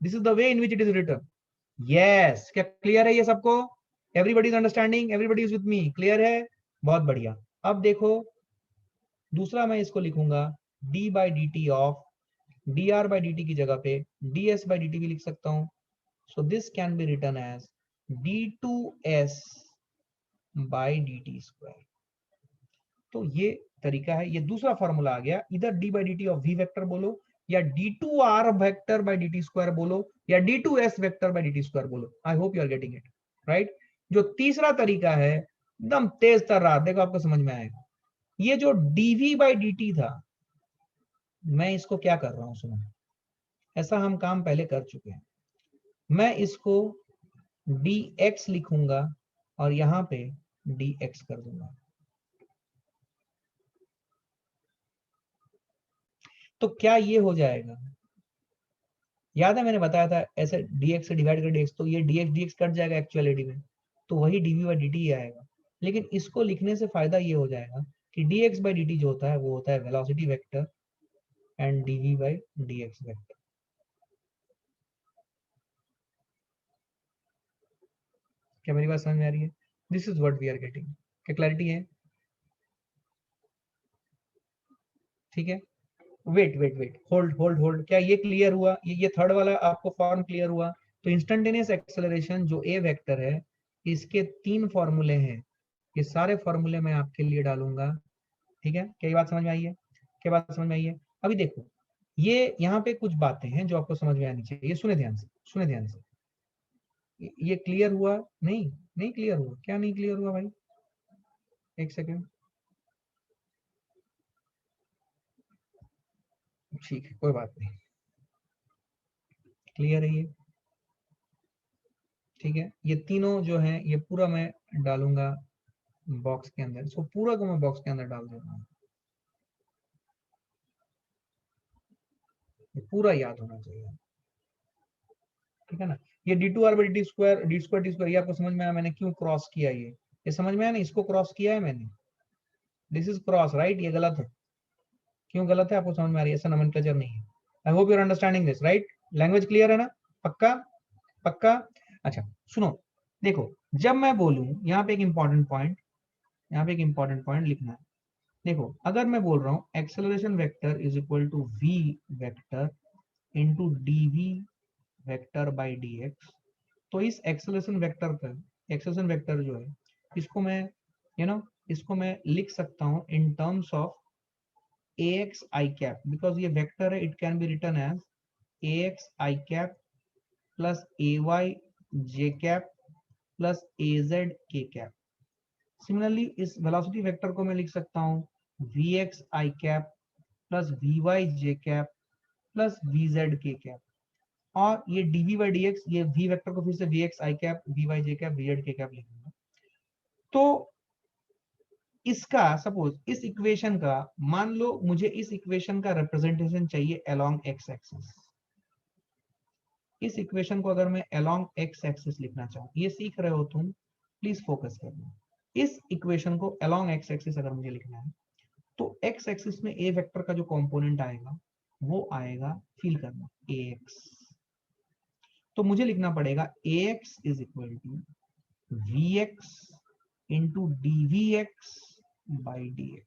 this is the way in which it is written. Yes, क्या क्लियर है ये सबको? Everybody is understanding? Everybody is with me? Clear है? बहुत बढ़िया। अब देखो दूसरा मैं इसको लिखूंगा d by d t of dr by d T की जगह पे ds बाई डी टी भी लिख सकता हूं। So this can be written as d2s by d t square. तो ये तरीका है, ये दूसरा फॉर्मूला आ गया। इधर d by d t of v vector बोलो, या d2r vector by d t square बोलो, या d2s vector by d t square बोलो। I hope you are getting it, right? जो तीसरा तरीका है एकदम तेज तर रहा, देखो आपको समझ में आएगा। ये जो dv बाई dt था, मैं इसको क्या कर रहा हूं सुनो, ऐसा हम काम पहले कर चुके हैं। मैं इसको dx लिखूंगा और यहां पे dx कर दूंगा। तो क्या ये हो जाएगा? याद है मैंने बताया था ऐसे dx से डिवाइड कर dx, तो ये dx dx कट जाएगा एक्चुअलिटी में, तो वही dv बाई dt ही आएगा। लेकिन इसको लिखने से फायदा ये हो जाएगा कि dx बाई dt जो होता है वो होता है velocity vector and dv by dx vector. क्या मेरी बात समझ में आ रही है? This is what we are getting. क्या क्लैरिटी है? ठीक है। वेट होल्ड, क्या ये क्लियर हुआ? ये थर्ड वाला आपको फॉर्म क्लियर हुआ? तो इंस्टेंटेनियस एक्सेलरेशन जो ए वेक्टर है, इसके 3 फॉर्मूले हैं। ये सारे फॉर्मूले मैं आपके लिए डालूंगा। ठीक है? क्या ये बात समझ में आई है? क्या बात समझ में आई है? अभी देखो, ये यहाँ पे कुछ बातें हैं जो आपको समझ में आनी चाहिए। सुने ध्यान से, सुने ध्यान से। ये क्लियर हुआ? नहीं, नहीं क्लियर हुआ? क्या नहीं क्लियर हुआ भाई? एक सेकेंड। ठीक है, कोई बात नहीं, क्लियर है ये? ठीक है, ये तीनों जो है ये पूरा मैं डालूंगा बॉक्स के अंदर। इसको पूरा को मैं बॉक्स के अंदर डाल देता हूँ। ये पूरा याद होना चाहिए, ठीक है ना? ये d2r by d square, D square t square, ये आपको समझ में आया मैंने क्यों क्रॉस किया? ये समझ में आया ना? इसको क्रॉस किया है मैंने, दिस इज क्रॉस, राइट? ये गलत है। क्यों गलत है? आपको समझ में आ रही है? ऐसा नोमेनक्लेचर नहीं है। I hope you are understanding this, right? Language clear है ना? पक्का? पक्का? अच्छा सुनो, देखो, जब मैं बोलूं यहाँ पे एक इंपॉर्टेंट पॉइंट, यहाँ पे एक इंपॉर्टेंट पॉइंट लिखना है। देखो, अगर मैं बोल रहा हूँ acceleration vector is equal to v vector into dv vector by dx, तो इस एक्सेलरेशन वेक्टर पर, एक्सेलरेशन वेक्टर जो है इसको मैं इसको मैं लिख सकता हूं in terms of ax I cap, because ये वेक्टर है, it can be written as ax I cap plus ay j cap plus az k cap। Similarly इस वेलोसिटी वेक्टर को मैं लिख सकता हूं vx I cap plus vy j cap plus vz k cap, और ये dv by dx, ये v vector को फिर से vx I cap vy j cap vz k cap लिखूंगा। तो इसका सपोज इस इक्वेशन का, मान लो मुझे इस इक्वेशन का रिप्रेजेंटेशन चाहिए अलोंग एक्स एक्सिस। इस इक्वेशन को अगर मैं अलोंग एक्स एक्सिस लिखना चाहूं, ये सीख रहे हो तुम, प्लीज फोकस करना। इस इक्वेशन को अलोंग एक्स एक्सिस अगर मुझे लिखना है, तो एक्स एक्सिस में ए वेक्टर का जो कंपोनेंट आएगा वो आएगा, फील करना, ax। तो मुझे लिखना पड़ेगा ax is equal to vx into dvx by dx।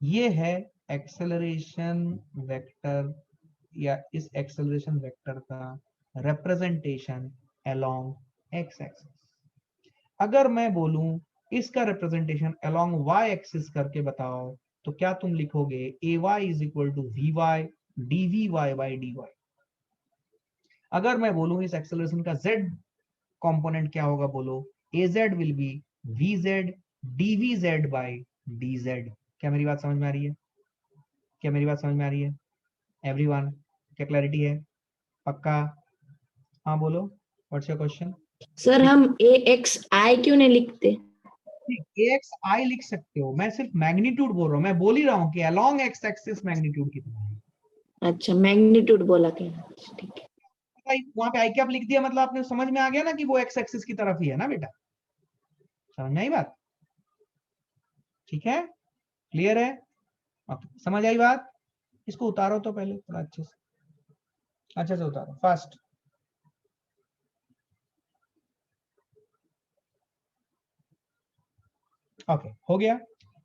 ये है एक्सेलरेशन वेक्टर, या इस एक्सेलरेशन वेक्टर का रिप्रेजेंटेशन अलोंग एक्स एक्सिस। अगर मैं बोलूं इसका रिप्रेजेंटेशन अलोंग वाई एक्सिस करके बताओ, तो क्या तुम लिखोगे ay is equal to vy dvy by dy। अगर मैं बोलूं इस एक्सेलरेशन का z कंपोनेंट क्या होगा, बोलो az will be vz dvz by dz। क्या मेरी बात समझ में आ रही है? क्या मेरी बात समझ में आ रही है एवरीवन? क्या क्लैरिटी है? पक्का? हाँ बोलो, व्हाट्स योर क्वेश्चन? सर हम AXI क्यों नहीं लिखते? एक्स आई लिख सकते हो, मैं सिर्फ मैग्नीट्यूड बोल रहा हूँ, मैं बोल ही रहा हूँ कि अलोंग एक्स एक्सिस मैग्नीट्यूड कितना है। अच्छा, मैग्नीट्यूड बोला क्या? ठीक है। वहां पे आई कैप लिख दिया, मतलब आपने समझ में आ गया ना कि वो एक्स एक्सिस की तरफ ही है ना बेटा। समझ में आई बात? ठीक है, क्लियर है? समझ आई बात? इसको उतारो तो पहले थोड़ा अच्छे से उतारो फास्ट। ओके, हो गया।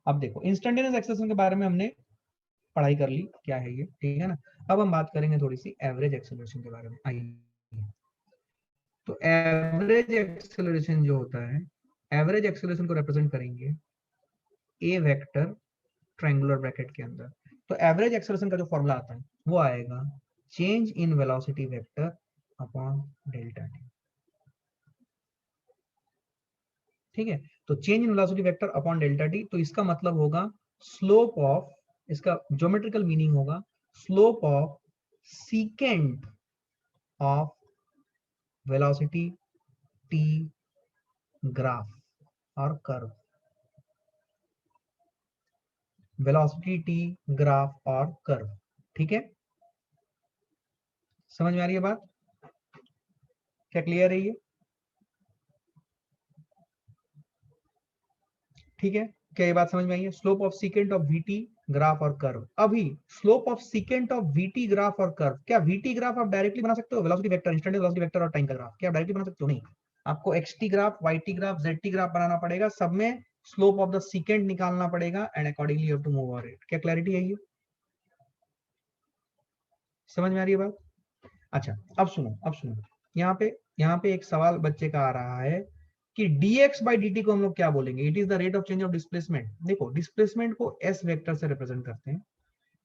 अब देखो इंस्टेंटेनियस एक्सेलरेशन के बारे में हमने पढ़ाई कर ली, क्या है ये, ठीक है ना। अब हम बात करेंगे थोड़ी सी एवरेज एक्सेलरेशन के बारे में। आइए, तो एवरेज एक्सेलरेशन जो होता है, एवरेज एक्सेलरेशन को रिप्रेजेंट करेंगे ए वेक्टर ट्रायंगुलर ब्रैकेट के अंदर। तो एवरेज एक्सेलरेशन का जो फॉर्मूला आता है वो आएगा change in velocity vector upon delta T. ठीक है, तो change in velocity vector upon delta T, तो इसका मतलब होगा स्लोप ऑफ, इसका ज्योमेट्रिकल मीनिंग होगा slope of secant of velocity T graph और कर्व। वेलोसिटी टी ग्राफ और कर्व, ठीक है, समझ में आ रही है बात? क्या क्लियर है ये? ठीक है, क्या ये बात समझ में आई है? Slope of secant of VT graph और कर्व। अभी slope of secant of VT graph और कर्व, क्या वीटी ग्राफ आप डायरेक्टली बना सकते हो? Velocity vector, instantaneous velocity vector और टाइम का ग्राफ, क्या आप डायरेक्टली बना सकते हो? नहीं, आपको XT graph, YT graph, ZT graph बनाना पड़ेगा, सब में स्लोप ऑफ द सीकेंट निकालना पड़ेगा and accordingly you have to move over it. क्या क्लैरिटी है ये? समझ में आ रही है बात? अच्छा, अब सुनो, यहाँ पे एक सवाल बच्चे का आ रहा है कि dx by dt को हम लोग क्या बोलेंगे? It is the rate of change of displacement. देखो, डिस्प्लेसमेंट को s वेक्टर से रिप्रेजेंट करते हैं,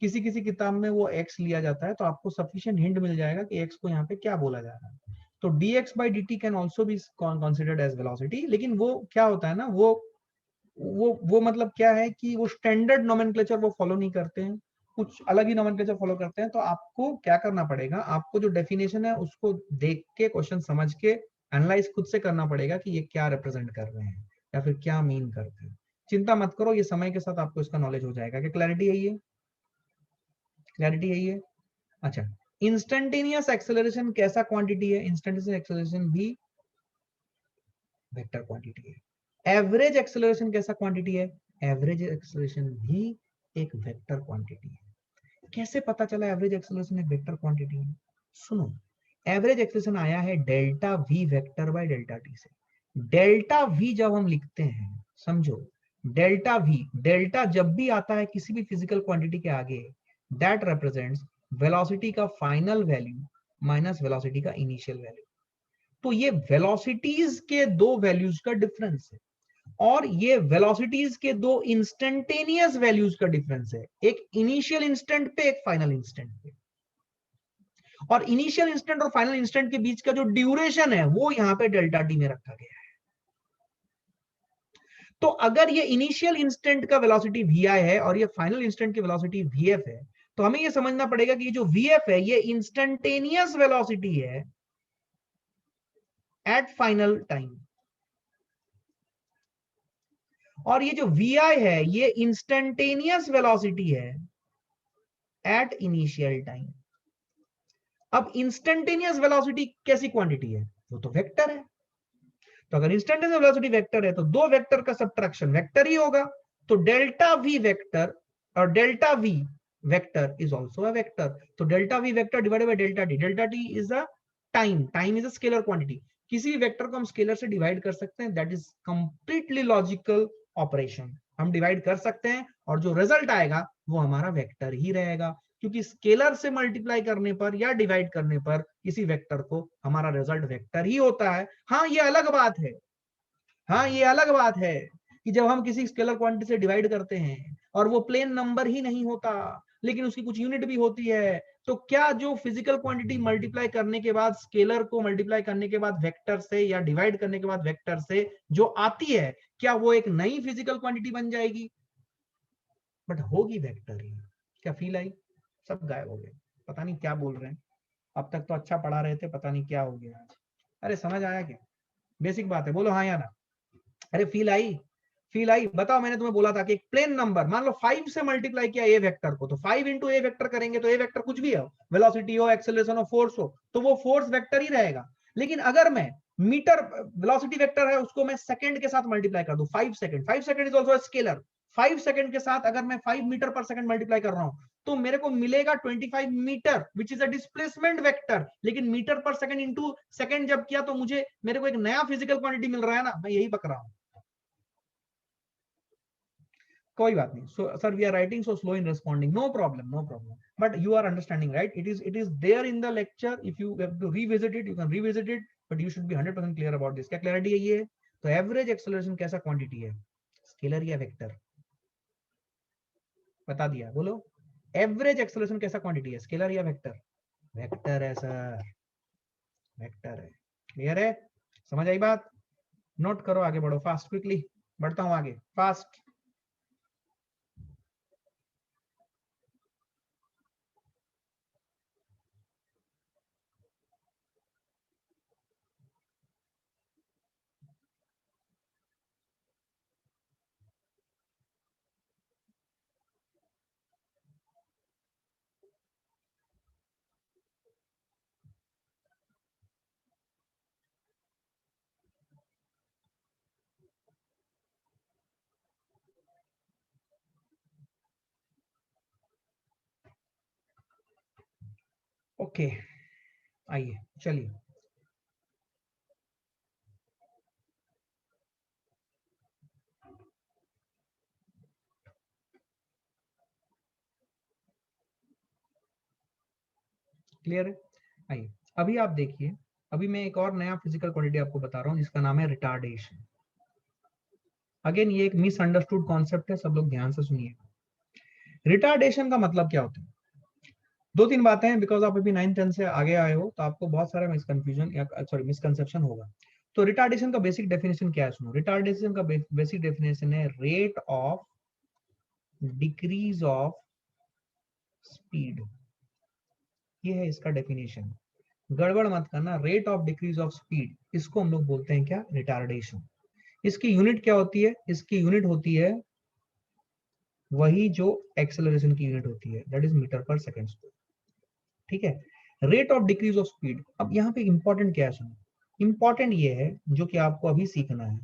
किसी किसी किताब में वो x लिया जाता है, तो आपको सफिशिएंट हिंट मिल जाएगा कि x को यहाँ पे क्या बोला जा रहा है। तो dx by dt can also be considered as velocity, लेकिन वो क्या होता है ना, वो मतलब क्या है कि वो स्टैंडर्ड नोमेनक्लेचर वो फॉलो नहीं करते हैं, कुछ अलग ही नोमेनक्लेचर फॉलो करते हैं। तो आपको क्या करना पड़ेगा, आपको जो डेफिनेशन है उसको देख के, क्वेश्चन समझ के एनालाइज खुद से करना पड़ेगा कि ये क्या रिप्रेजेंट कर रहे हैं या फिर क्या मीन करते हैं। चिंता मत करो, ये समय के साथ आपको इसका नॉलेज हो जाएगा। क्या क्लैरिटी है ये? क्लैरिटी है ये? अच्छा, इंस्टेंटेनियस एक्सेलरेशन कैसा क्वांटिटी है? इंस्टेंटेनियस एक्सेलरेशन भी वेक्टर क्वांटिटी है। एवरेज एक्सेलरेशन कैसा क्वांटिटी है? एवरेज एक्सेलरेशन भी एक वेक्टर क्वांटिटी है। कैसे पता चला एवरेज एक्सेलरेशन एक वेक्टर क्वांटिटी है? सुनो, एवरेज एक्सेलरेशन आया है delta v vector by delta T से। डेल्टा वी जब हम लिखते हैं, समझो, डेल्टा वी, डेल्टा जब भी आता है किसी भी फिजिकल क्वांटिटी के आगे, दैट रिप्रेजेंट्स वेलोसिटी का फाइनल वैल्यू माइनस वेलोसिटी का इनिशियल वैल्यू। तो ये वेलोसिटीज के दो वैल्यूज का डिफरेंस है। और ये वेलोसिटीज के दो इंस्टेंटेनियस वैल्यूज का डिफरेंस है, एक इनिशियल इंस्टेंट पे, एक फाइनल इंस्टेंट पे। और इनिशियल इंस्टेंट और फाइनल इंस्टेंट के बीच का जो ड्यूरेशन है वो यहां पे डेल्टा टी में रखा गया है। तो अगर ये इनिशियल इंस्टेंट का वेलोसिटी vi है और ये फाइनल इंस्टेंट की वेलोसिटी vf है, तो हमें ये समझना पड़ेगा कि ये जो vf है ये इंस्टेंटेनियस वेलोसिटी है एट फाइनल टाइम, और ये जो vi है ये इंस्टेंटेनियस वेलोसिटी है एट इनिशियल टाइम। अब इंस्टेंटेनियस वेलोसिटी कैसी क्वांटिटी है? वो तो वेक्टर है। तो अगर इंस्टेंटेनियस वेलोसिटी वेक्टर है तो दो वेक्टर का सब्ट्रैक्शन वेक्टर ही होगा। तो डेल्टा वी वेक्टर और delta v vector is also a vector. तो delta v vector divided by delta t, delta t is a time is a scalar quantity. किसी भी वेक्टर को हम स्केलर से डिवाइड कर सकते हैं, that is completely logical operation. हम डिवाइड कर सकते हैं और जो रिजल्ट आएगा वो हमारा वेक्टर ही रहेगा, क्योंकि स्केलर से मल्टीप्लाई करने पर या डिवाइड करने पर किसी वेक्टर को हमारा रिजल्ट वेक्टर ही होता है। हाँ ये अलग बात है, हाँ ये अलग बात है कि जब हम किसी स्केलर क्वांटिटी से डिवाइड करते हैं और वो प्लेन नंबर ही नहीं होता लेकिन उसकी कुछ यूनिट भी होती है, तो क्या जो फिजिकल क्वांटिटी मल्टीप्लाई करने के बाद, स्केलर को मल्टीप्लाई करने के बाद वेक्टर से या डिवाइड करने के बाद वेक्टर से जो आती है, क्या वो एक नई फिजिकल क्वांटिटी बन जाएगी? बट होगी वेक्टर ही। क्या फील आई? सब गायब हो गए, पता नहीं क्या बोल रहे हैं। अब तक तो अच्छा पढ़ा रहे थे, पता नहीं क्या हो गया आज। अरे समझ आया क्या? बेसिक बात है, बोलो हाँ या ना। अरे फील आई? Feel I? बताओ, मैंने तुम्हें बोला था कि एक प्लेन नंबर मान लो 5 से मल्टीप्लाई किया ए वेक्टर को, तो 5 इंटू ए वेक्टर करेंगे तो ए वेक्टर कुछ भी हो, वेलोसिटी हो, एक्सेलरेशन हो, फोर्स हो, तो वो फोर्स वेक्टर ही रहेगा। लेकिन अगर मैं मीटर वेलोसिटी वेक्टर है उसको मैं सेकंड के साथ मल्टीप्लाई कर दूं, 5 second, 5 second is also scalar, 5 second के साथ अगर मैं 5 मीटर पर सेकंड मल्टीप्लाई कर रहा हूं तो मेरे को मिलेगा 25 metre which is a displacement vector. लेकिन मीटर पर सेकंड इंटू सेकंड जब किया तो मेरे को एक नया फिजिकल क्वांटिटी मिल रहा है ना, मैं यही पक रहा हूं। कोई बात नहीं। So sir we are writing so slow in responding, no problem, no problem, but you are understanding right? It is there in the lecture, if you have to revisit it you can revisit it, but you should be 100% clear about this. क्या clarity है ये? तो average acceleration कैसा quantity है, scalar या vector? बता दिया, बोलो। एवरेज एक्सेलरेशन कैसा क्वांटिटी है, स्केलर या वेक्टर? वेक्टर है सर, वेक्टर है। क्लियर है? समझ आई बात? नोट करो, आगे बढ़ो फास्ट, क्विकली बढ़ता हूं आगे फास्ट। ओके आइए चलिए। क्लियर है? आइए अभी आप देखिए, अभी मैं एक और नया फिजिकल क्वांटिटी आपको बता रहा हूं जिसका नाम है रिटार्डेशन। अगेन ये एक मिसअंडरस्टूड कॉन्सेप्ट है, सब लोग ध्यान से सुनिए। रिटार्डेशन का मतलब क्या होता है? दो तीन बातें हैं, बिकॉज आप अभी 9th 10th से आगे आए हो तो आपको बहुत सारा मिसकंफ्यूजन या सॉरी मिसकंसेप्शन होगा। तो रिटार्डेशन का बेसिक डेफिनेशन क्या है सुनो। रिटार्डेशन का बेसिक डेफिनेशन है rate of decrease of speed. ये है इसका डेफिनेशन, गड़बड़ मत करना। Rate of decrease of speed, इसको हम लोग बोलते हैं क्या, रिटार्डेशन। इसकी यूनिट क्या होती है? इसकी यूनिट होती है वही जो एक्सेलरेशन की यूनिट होती है, दैट इज मीटर पर सेकंड स्क्वायर। ठीक है, rate of decrease of speed. अब यहाँ पे इंपॉर्टेंट क्या है सुनो, इंपॉर्टेंट ये है जो कि आपको अभी सीखना है,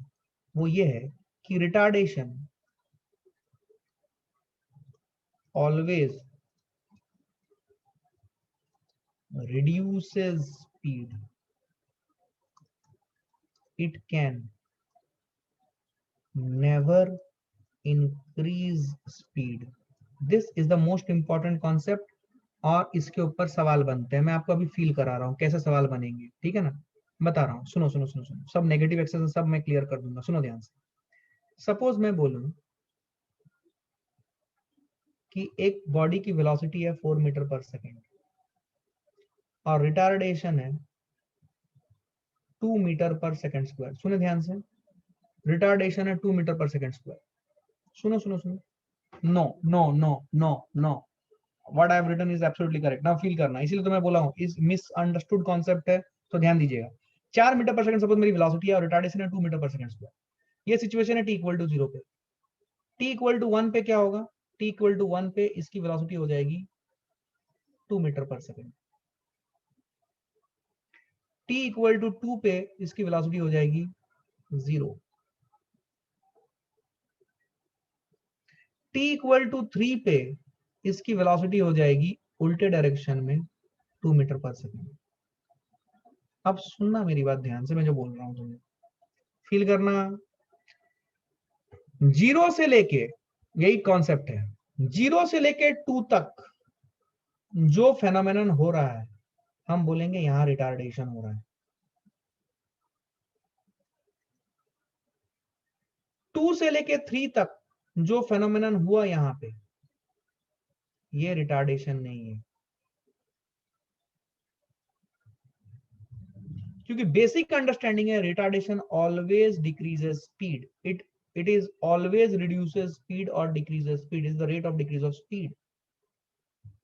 वो ये है कि retardation always reduces speed, it can never increase speed. This is the most important concept। और इसके ऊपर सवाल बनते हैं, मैं आपको अभी फील करा रहा हूँ कैसे सवाल बनेंगे, ठीक है ना? बता रहा हूँ, सुनो सुनो सुनो सुनो, सब नेगेटिव एक्सेस सब मैं क्लियर कर दूंगा, सुनो ध्यान से। सपोज मैं बोलूं कि एक बॉडी की वेलोसिटी है 4 मीटर पर सेकेंड और रिटार्डेशन है 2 मीटर पर सेकेंड स्क्वायर। सुने ध्यान से, रिटार्डेशन है 2 मीटर पर सेकेंड स्क्वायर। सुनो सुनो सुनो, no no no no no, what I have written is absolutely correct. Now feel करना, इसीलिए तो मैं बोला हूं इस मिसअंडरस्टूड कॉन्सेप्ट है, तो ध्यान दीजिएगा। 4 मीटर पर सेकंड सपोज मेरी वेलोसिटी है और रिटार्डेशन है 2 मीटर पर सेकंड स्क्वायर। ये सिचुएशन है t इक्वल टू 0 पे। t इक्वल टू 1 पे क्या होगा? t इक्वल टू 1 पे इसकी वेलोसिटी हो जाएगी 2 मीटर पर सेकंड। t इक्वल टू 2 पे इसकी वेलोसिटी हो जाएगी 0। t इक्वल टू 3 पे इसकी वेलोसिटी हो जाएगी उल्टे डायरेक्शन में 2 मीटर पर सेकंड। अब सुनना मेरी बात ध्यान से, मैं जो बोल रहा हूं तुम्हें फील करना। 0 से लेके, यही कॉन्सेप्ट है, 0 से लेके 2 तक जो फेनोमेनन हो रहा है हम बोलेंगे यहां रिटार्डेशन हो रहा है। 2 से लेके 3 तक जो फेनोमेनन हुआ यहां पे, ये रिटार्डेशन नहीं है, क्योंकि बेसिक अंडरस्टैंडिंग है retardation always decreases speed, it is always reduces speed और decreases speed, is the rate of decrease of speed,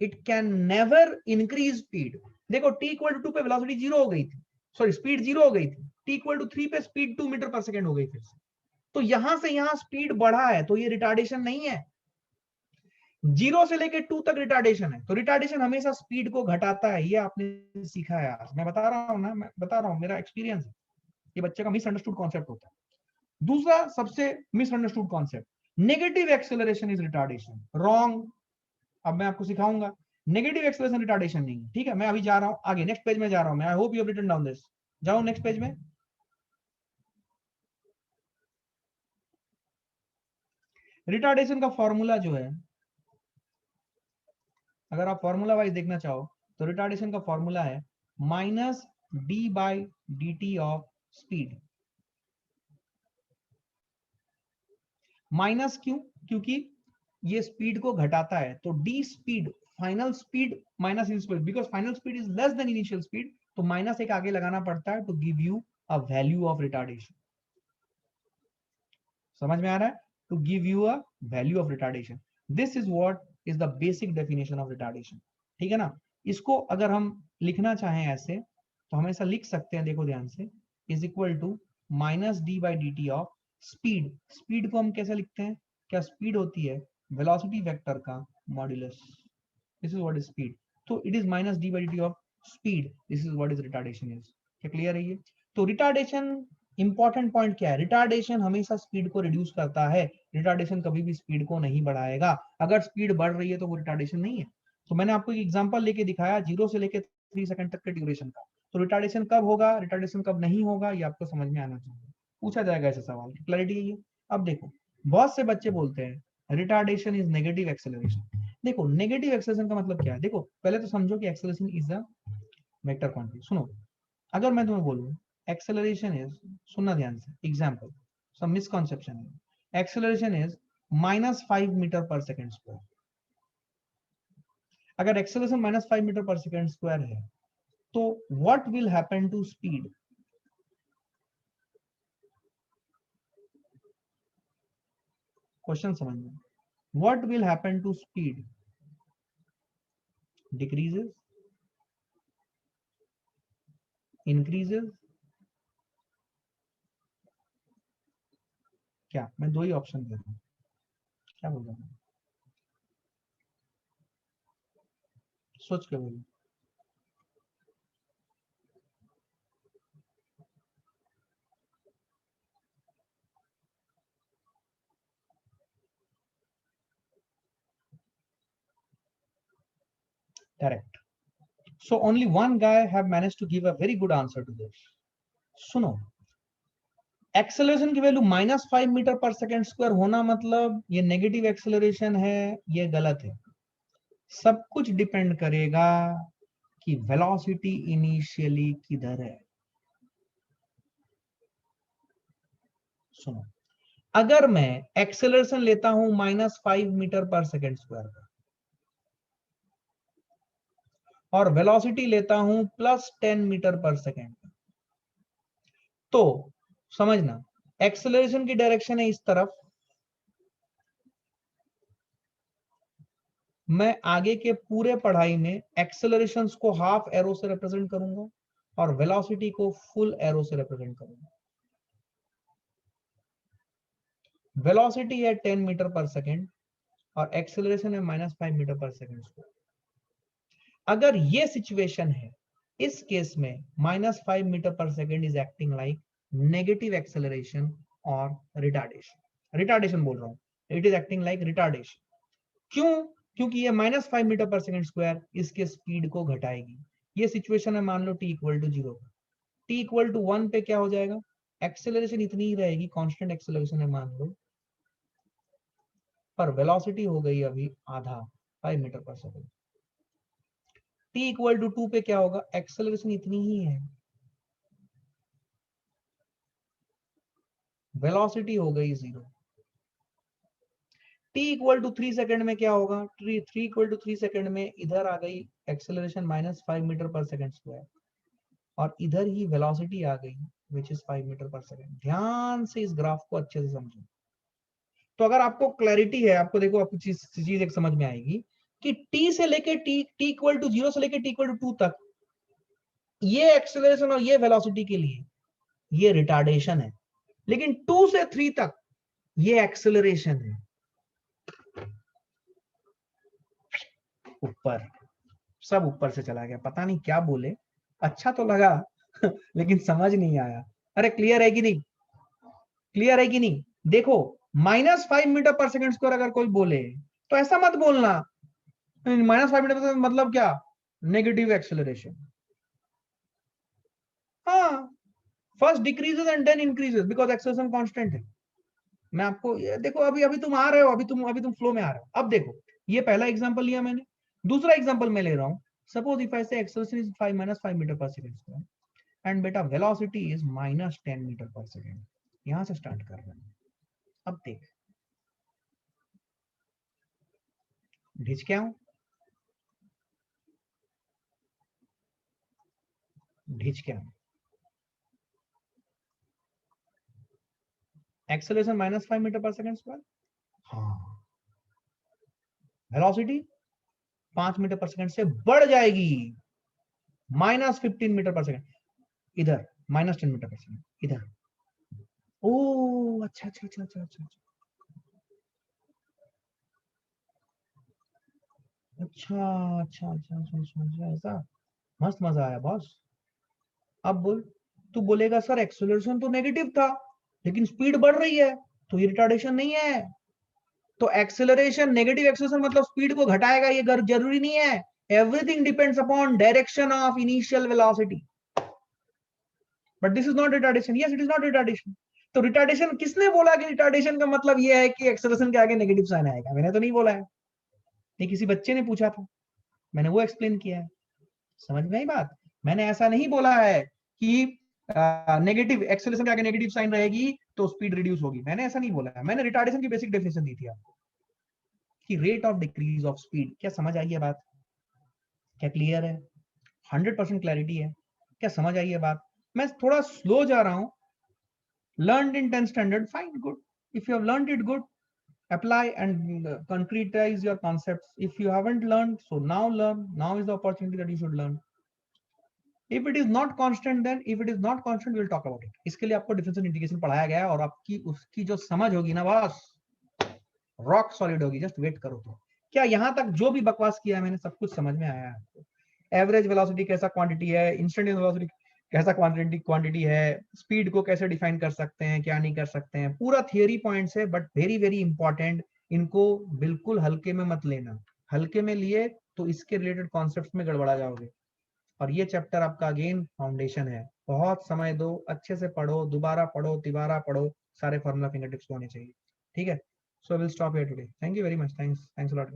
it can never increase speed. देखो t इक्वल टू 2 पे वेलोसिटी 0 हो गई थी, सॉरी स्पीड 0 हो गई थी, t इक्वल टू 3 पे स्पीड 2 मीटर पर सेकेंड हो गई फिर से, तो यहां से यहां स्पीड बढ़ा है, तो ये रिटार्डेशन नहीं है। 0 से लेके 2 तक रिटार्डेशन है, तो रिटार्डेशन हमेशा स्पीड को घटाता है, ये आपने सीखा है आज, मैं बता रहा हूं ना, मैं बता रहा हूं, मेरा एक्सपीरियंस है। ये बच्चे का मिसअंडरस्टूड कॉन्सेप्ट होता है। दूसरा सबसे misunderstood concept, negative acceleration is retardation. Wrong. अब मैं आपको सिखाऊंगा, नेगेटिव एक्सेलरेशन रिटार्डेशन नहीं है। ठीक है, मैं अभी जा रहा हूं आगे, नेक्स्ट पेज में जा रहा हूं मैं, I hope you have written down this. जाओ नेक्स्ट पेज में। रिटार्डेशन का फॉर्मूला जो है, अगर आप फॉर्मूला वाइज देखना चाहो तो रिटार्डेशन का फॉर्मूला है minus d by d t of speed. Minus क्यों? क्योंकि ये स्पीड को घटाता है, तो d speed, final speed minus in speed, because final speed is less than initial speed, तो माइनस एक आगे लगाना पड़ता है to give you a value of retardation. समझ में आ रहा है? To give you a value of retardation, this is what is the basic definition of retardation. ठीक है ना? इसको अगर हम लिखना चाहें ऐसे, तो हम ऐसा लिख सकते हैं, देखो ध्यान से, is equal to minus d by d t of speed. Speed को हम कैसे लिखते हैं? क्या स्पीड होती है वेलोसिटी वेक्टर का modulus, this is what is speed, तो it is minus d by d t of speed, this is what is retardation is. क्या क्लियर है ये? तो रिटार्डेशन, इंपॉर्टेंट पॉइंट क्या है, रिटार्डेशन हमेशा स्पीड को रिड्यूस करता है, रिटार्डेशन कभी भी स्पीड को नहीं बढ़ाएगा। अगर स्पीड बढ़ रही है तो वो रिटार्डेशन नहीं है। तो मैंने आपको एक एग्जांपल लेके दिखाया 0 से लेके 3 सेकंड तक के ड्यूरेशन का, तो रिटार्डेशन कब होगा, रिटार्डेशन कब नहीं होगा, ये आपको समझ में आना चाहिए, पूछा जाएगा ऐसे सवाल, क्लैरिटी है ये? अब देखो, बहुत से बच्चे बोलते हैं रिटार्डेशन इज नेगेटिव एक्सेलरेशन। देखो नेगेटिव एक्सेलरेशन का मतलब क्या है, देखो पहले तो समझो कि acceleration is a vector quantity. सुनो, अगर मैं तुम्हें बोलूं एक्सेलरेशन इज, सुनना ध्यान से, एग्जांपल, सम मिसकंसेप्शन है, एक्सेलरेशन इज -5 मीटर पर सेकंड स्क्वायर। अगर एक्सेलरेशन -5 मीटर पर सेकंड स्क्वायर है, तो what will happen to speed? Question समझना, what will happen to speed? Decreases, increases? क्या मैं दो ही ऑप्शन दे रहा हूं, क्या बोल रहा हूं, सोच के बोलो। Correct. So only one guy have managed to give a very good answer to this. सुनो, एक्सेलरेशन की value -5 metre per second square होना मतलब ये नेगेटिव एक्सेलरेशन है, ये गलत है। सब कुछ डिपेंड करेगा कि वेलोसिटी इनिशियली किधर है। सुनो, अगर मैं एक्सेलरेशन लेता हूं -5 मीटर पर सेकेंड स्क्वायर का और वेलोसिटी लेता हूं +10 मीटर पर सेकेंड का, तो समझना एक्सेलरेशन की डायरेक्शन है इस तरफ, मैं आगे के पूरे पढ़ाई में एक्सेलरेशंस को हाफ एरो से रिप्रेजेंट करूंगा और वेलोसिटी को फुल एरो से रिप्रेजेंट करूंगा। वेलोसिटी है 10 मीटर पर सेकेंड और एक्सेलरेशन है -5 मीटर पर सेकेंड स्क्वायर। अगर ये सिचुएशन है, इस केस में -5 metre per second is acting like negative acceleration और रिटार्डेशन बोल रहा हूं, it is acting like retardation. क्यों? क्योंकि ये -5 मीटर पर सेकेंड स्क्वायर इसके स्पीड को घटाएगी। ये सिचुएशन है मान लो t इक्वल टू 0 पर, t इक्वल टू 1 पे क्या हो जाएगा, एक्सेलरेशन इतनी ही रहेगी, कांस्टेंट एक्सेलरेशन है मान लो, पर वेलोसिटी हो गई अभी आधा 5 metre per second. t equal to 2 पे क्या होगा, एक्सेलरेशन इतनी ही है, वेलोसिटी हो गई 0। t इक्वल टू 3 सेकेंड में क्या होगा, 3 इक्वल टू 3 सेकेंड में इधर आ गई acceleration -5 metre per second square और इधर ही वेलोसिटी आ गई which is 5 metre per second. ध्यान से इस ग्राफ को अच्छे से समझो। तो अगर आपको क्लैरिटी है, आपको देखो आपको चीज एक समझ में आएगी कि t से लेके t इक्वल टू 0 से लेके t इक्वल टू 2 तक ये एक्सेलरेशन और ये वेलोसिटी के लिए ये रिटार्डेशन है, लेकिन 2 से 3 तक ये एक्सेलरेशन है। ऊपर सब ऊपर से चला गया, पता नहीं क्या बोले, अच्छा तो लगा लेकिन समझ नहीं आया। अरे क्लियर है कि नहीं, क्लियर है कि नहीं? देखो -5 मीटर पर सेकेंड स्क्वायर अगर कोई बोले तो ऐसा मत बोलना -5 मीटर पर मतलब क्या, नेगेटिव एक्सेलरेशन। हाँ, first decreases and then increases because acceleration constant है। मैं आपको देखो अभी अभी तुम आ रहे हो, अभी तुम फ्लो में आ रहे हो। अब देखो ये पहला एग्जांपल लिया मैंने, दूसरा एग्जांपल मैं ले रहा हूं। सपोज इफ आई से एक्सेलरेशन इज -5 मीटर पर सेकंड स्क्वायर एंड बेटा वेलोसिटी इज -10 मीटर पर सेकंड। यहां से स्टार्ट कर रहे हैं। अब देख ढिच क्या हूं, ढिच क्या हूं, एक्सेलरेशन -5 मीटर पर सेकंड स्क्वायर, हाँ, वेलोसिटी 5 मीटर पर सेकंड से बढ़ जाएगी -15 मीटर पर सेकंड, इधर -10 मीटर पर सेकंड इधर। ओ अच्छा अच्छा अच्छा अच्छा अच्छा अच्छा अच्छा अच्छा अच्छा अच्छा अच्छा, ऐसा मस्त मजा आया बॉस। अब बोल, तू बोलेगा सर एक्सेलरेशन तो नेगेटिव था लेकिन स्पीड बढ़ रही है, तो ये रिटार्डेशन नहीं है। तो एक्सेलरेशन नेगेटिव एक्सेलरेशन मतलब स्पीड को घटाएगा, ये जरूरी नहीं है। Everything depends upon direction of initial velocity, but this is not retardation. Yes it is not retardation. तो रिटार्डेशन किसने बोला कि रिटार्डेशन का मतलब ये है कि एक्सेलरेशन के आगे नेगेटिव साइन आएगा? मैंने तो नहीं बोला है, ये किसी बच्चे ने पूछा था, मैंने वो एक्सप्लेन किया है। समझ में आई बात? मैंने ऐसा नहीं बोला है कि नेगेटिव एक्सेलरेशन के आगे नेगेटिव साइन रहेगी तो स्पीड रिड्यूस होगी, मैंने ऐसा नहीं बोला है। मैंने रिटार्डेशन की बेसिक डेफिनेशन दी थी आपको कि rate of decrease of speed. क्या समझ आई है बात? क्या क्लियर है? 100% क्लैरिटी है? क्या समझ आई है बात? मैं थोड़ा स्लो जा रहा हूं। Learned in 10th standard, fine, good. If you have learned it, good. Apply and concretize your concepts. If you haven't learned, so now learn. Now is the opportunity that you should learn. If it is not constant, then if it is not constant, we'll talk about it. इसके लिए आपको differential integration पढ़ाया गया है और आपकी उसकी जो समझ होगी ना बस रॉक सॉलिड होगी। जस्ट वेट करो। तो क्या यहाँ तक जो भी बकवास किया है मैंने सब कुछ समझ में आया है आपको? एवरेज वेलोसिटी कैसा क्वांटिटी है, इंस्टेंटेनियस वेलोसिटी कैसा क्वांटिटी है, स्पीड को कैसे डिफाइन कर सकते हैं, क्या नहीं कर सकते हैं, पूरा थियरी पॉइंट्स है, बट वेरी वेरी इंपॉर्टेंट। इनको बिल्कुल हल्के में मत लेना। हल्के में लिए तो इसके रिलेटेड कॉन्सेप्ट्स में गड़बड़ा जाओगे। और ये चैप्टर आपका अगेन फाउंडेशन है। बहुत समय दो, अच्छे से पढ़ो, दोबारा पढ़ो, तिबारा पढ़ो, सारे फॉर्मूला फिंगर टिप्स होने चाहिए। ठीक है? So will stop here today. Thank you very much. Thanks a lot.